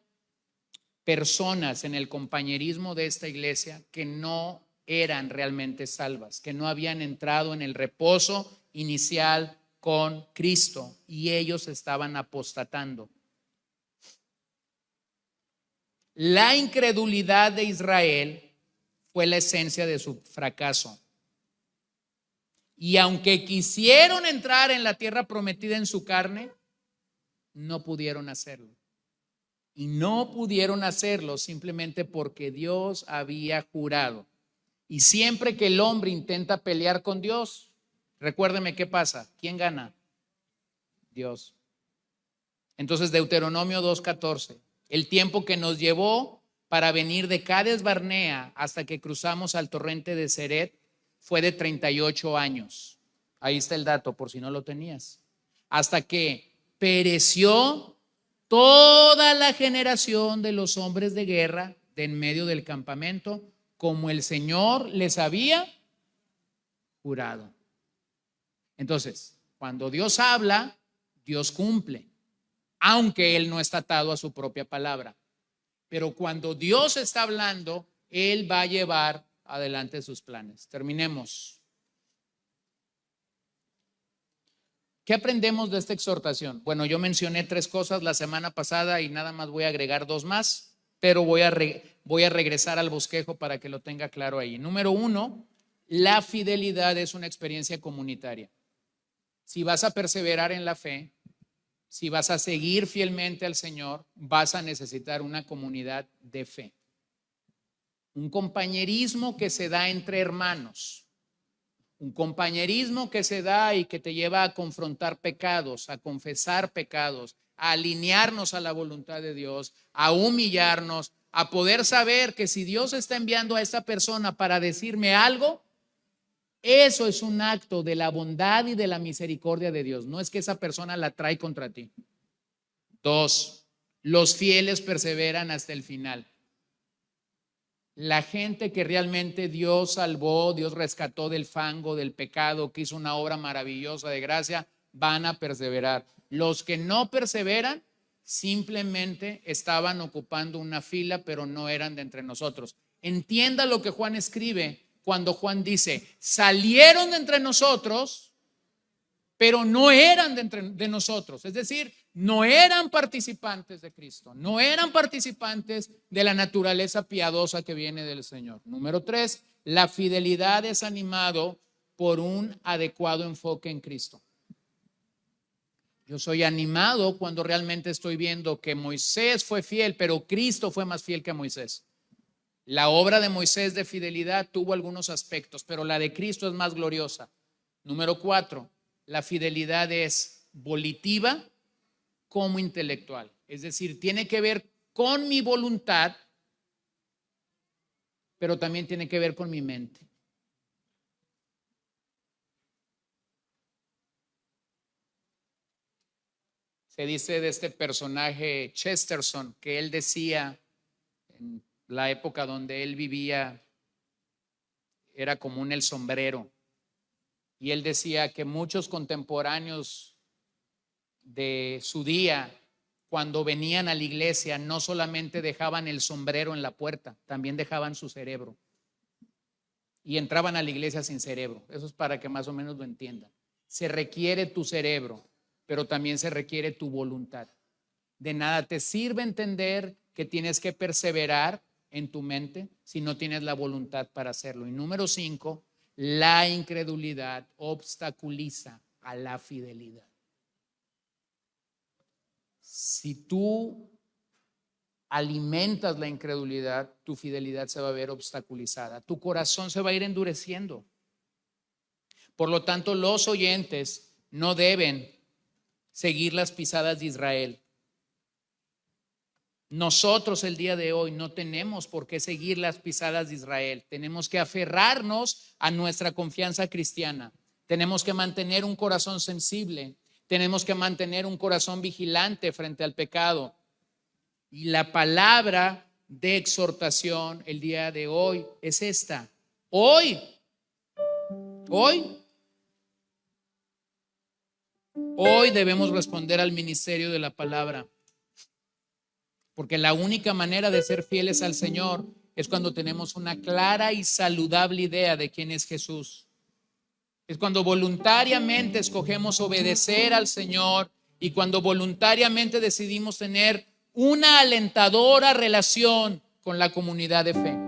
personas en el compañerismo de esta iglesia que no eran realmente salvas, que no habían entrado en el reposo inicial con Cristo y ellos estaban apostatando. La incredulidad de Israel fue la esencia de su fracaso. Y aunque quisieron entrar en la tierra prometida en su carne, no pudieron hacerlo. Y no pudieron hacerlo simplemente porque Dios había jurado. Y siempre que el hombre intenta pelear con Dios, recuérdeme qué pasa. ¿Quién gana? Dios. Entonces, Deuteronomio 2:14. El tiempo que nos llevó para venir de Cades Barnea hasta que cruzamos al torrente de Ceret fue de 38 años. Ahí está el dato, por si no lo tenías. Hasta que pereció toda la generación de los hombres de guerra de en medio del campamento, como el Señor les había jurado. Entonces, cuando Dios habla, Dios cumple, aunque Él no está atado a su propia palabra. Pero cuando Dios está hablando, Él va a llevar adelante sus planes. Terminemos. ¿Qué aprendemos de esta exhortación? Bueno, yo mencioné 3 cosas la semana pasada y nada más voy a agregar 2 más, pero voy a regresar al bosquejo para que lo tenga claro ahí. Número 1, la fidelidad es una experiencia comunitaria. Si vas a perseverar en la fe, si vas a seguir fielmente al Señor, vas a necesitar una comunidad de fe. Un compañerismo que se da entre hermanos. Un compañerismo que se da y que te lleva a confrontar pecados, a confesar pecados, a alinearnos a la voluntad de Dios, a humillarnos, a poder saber que si Dios está enviando a esta persona para decirme algo, eso es un acto de la bondad y de la misericordia de Dios. No es que esa persona la trae contra ti. 2, los fieles perseveran hasta el final. La gente que realmente Dios salvó, Dios rescató del fango, del pecado, que hizo una obra maravillosa de gracia, van a perseverar. Los que no perseveran simplemente estaban ocupando una fila, pero no eran de entre nosotros. Entienda lo que Juan escribe cuando Juan dice, salieron de entre nosotros, pero no eran de nosotros. Es decir, no eran participantes de Cristo, no eran participantes de la naturaleza piadosa que viene del Señor. Número 3, la fidelidad es animado por un adecuado enfoque en Cristo. Yo soy animado cuando realmente estoy viendo que Moisés fue fiel, pero Cristo fue más fiel que Moisés. La obra de Moisés de fidelidad tuvo algunos aspectos, pero la de Cristo es más gloriosa. Número 4, la fidelidad es volitiva como intelectual. Es decir, tiene que ver con mi voluntad, pero también tiene que ver con mi mente. Se dice de este personaje Chesterton que él decía en la época donde él vivía, era común el sombrero. Y él decía que muchos contemporáneos de su día, cuando venían a la iglesia, no solamente dejaban el sombrero en la puerta, también dejaban su cerebro. Y entraban a la iglesia sin cerebro. Eso es para que más o menos lo entiendan. Se requiere tu cerebro, pero también se requiere tu voluntad. De nada te sirve entender que tienes que perseverar en tu mente si no tienes la voluntad para hacerlo. Y número 5, la incredulidad obstaculiza a la fidelidad. Si tú alimentas la incredulidad, tu fidelidad se va a ver obstaculizada. Tu corazón se va a ir endureciendo. Por lo tanto, los oyentes no deben seguir las pisadas de Israel. Nosotros el día de hoy no tenemos por qué seguir las pisadas de Israel. Tenemos que aferrarnos a nuestra confianza cristiana. Tenemos que mantener un corazón sensible. Tenemos que mantener un corazón vigilante frente al pecado. Y la palabra de exhortación el día de hoy es esta. Hoy debemos responder al ministerio de la palabra. Porque la única manera de ser fieles al Señor es cuando tenemos una clara y saludable idea de quién es Jesús. Es cuando voluntariamente escogemos obedecer al Señor y cuando voluntariamente decidimos tener una alentadora relación con la comunidad de fe.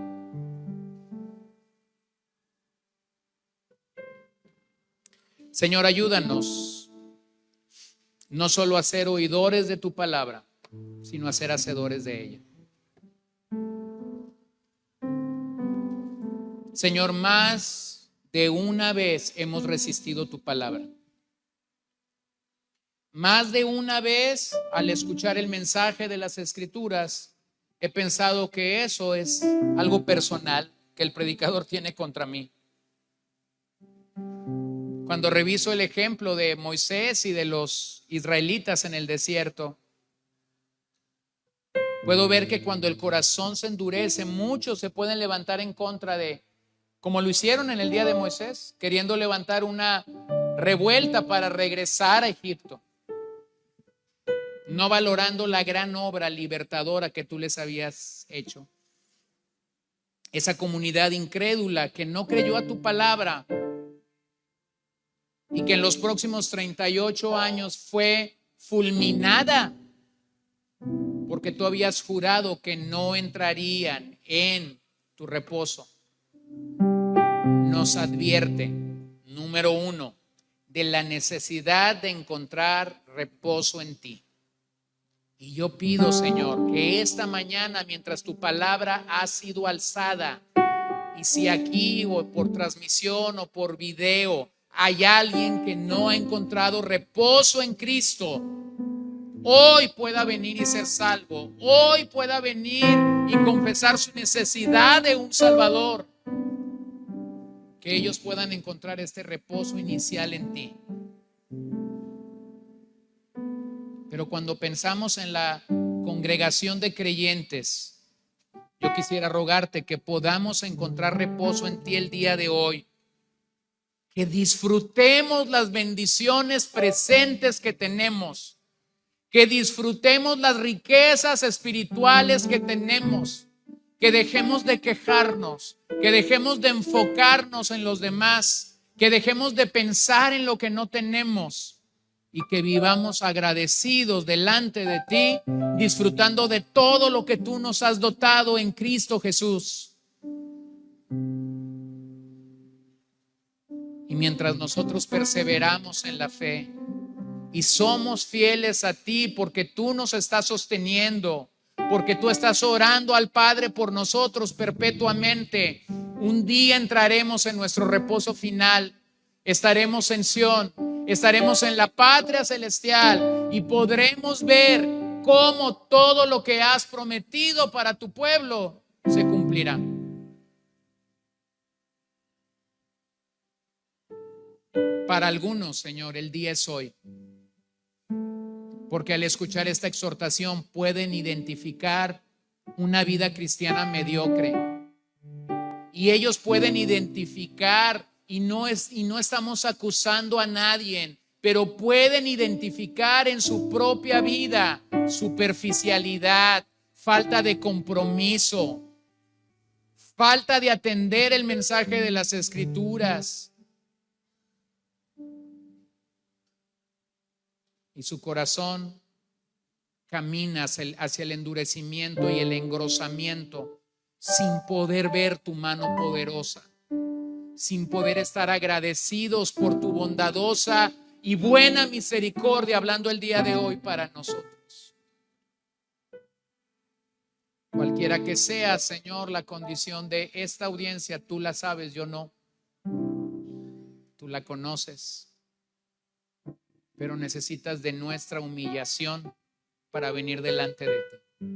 Señor, ayúdanos no solo a ser oidores de tu palabra, sino a ser hacedores de ella. Señor, más de una vez hemos resistido tu palabra. Más de una vez, al escuchar el mensaje de las Escrituras, he pensado que eso es algo personal que el predicador tiene contra mí. Cuando reviso el ejemplo de Moisés y de los israelitas en el desierto, puedo ver que cuando el corazón se endurece, muchos se pueden levantar en contra de, como lo hicieron en el día de Moisés, queriendo levantar una revuelta para regresar a Egipto, no valorando la gran obra libertadora que tú les habías hecho. Esa comunidad incrédula que no creyó a tu palabra y que en los próximos 38 años fue fulminada porque tú habías jurado que no entrarían en tu reposo, nos advierte, número uno, de la necesidad de encontrar reposo en ti. Y yo pido, Señor, que esta mañana, mientras tu palabra ha sido alzada, y si aquí o por transmisión o por video hay alguien que no ha encontrado reposo en Cristo, hoy pueda venir y ser salvo. Hoy pueda venir y confesar su necesidad de un Salvador. Que ellos puedan encontrar este reposo inicial en ti. Pero cuando pensamos en la congregación de creyentes, yo quisiera rogarte que podamos encontrar reposo en ti el día de hoy. Que disfrutemos las bendiciones presentes que tenemos. Que disfrutemos las riquezas espirituales que tenemos. Que dejemos de quejarnos. Que dejemos de enfocarnos en los demás. Que dejemos de pensar en lo que no tenemos. Y que vivamos agradecidos delante de ti, disfrutando de todo lo que tú nos has dotado en Cristo Jesús. Y mientras nosotros perseveramos en la fe y somos fieles a ti porque tú nos estás sosteniendo, porque tú estás orando al Padre por nosotros perpetuamente, un día entraremos en nuestro reposo final, estaremos en Sión, estaremos en la patria celestial y podremos ver cómo todo lo que has prometido para tu pueblo se cumplirá. Para algunos, Señor, el día es hoy, porque al escuchar esta exhortación pueden identificar una vida cristiana mediocre y ellos pueden identificar y no estamos acusando a nadie, pero pueden identificar en su propia vida superficialidad, falta de compromiso, falta de atender el mensaje de las Escrituras. Y su corazón camina hacia el endurecimiento y el engrosamiento sin poder ver tu mano poderosa, sin poder estar agradecidos por tu bondadosa y buena misericordia hablando el día de hoy para nosotros. Cualquiera que sea, Señor, la condición de esta audiencia, tú la sabes, yo no. Tú la conoces. Pero necesitas de nuestra humillación para venir delante de ti.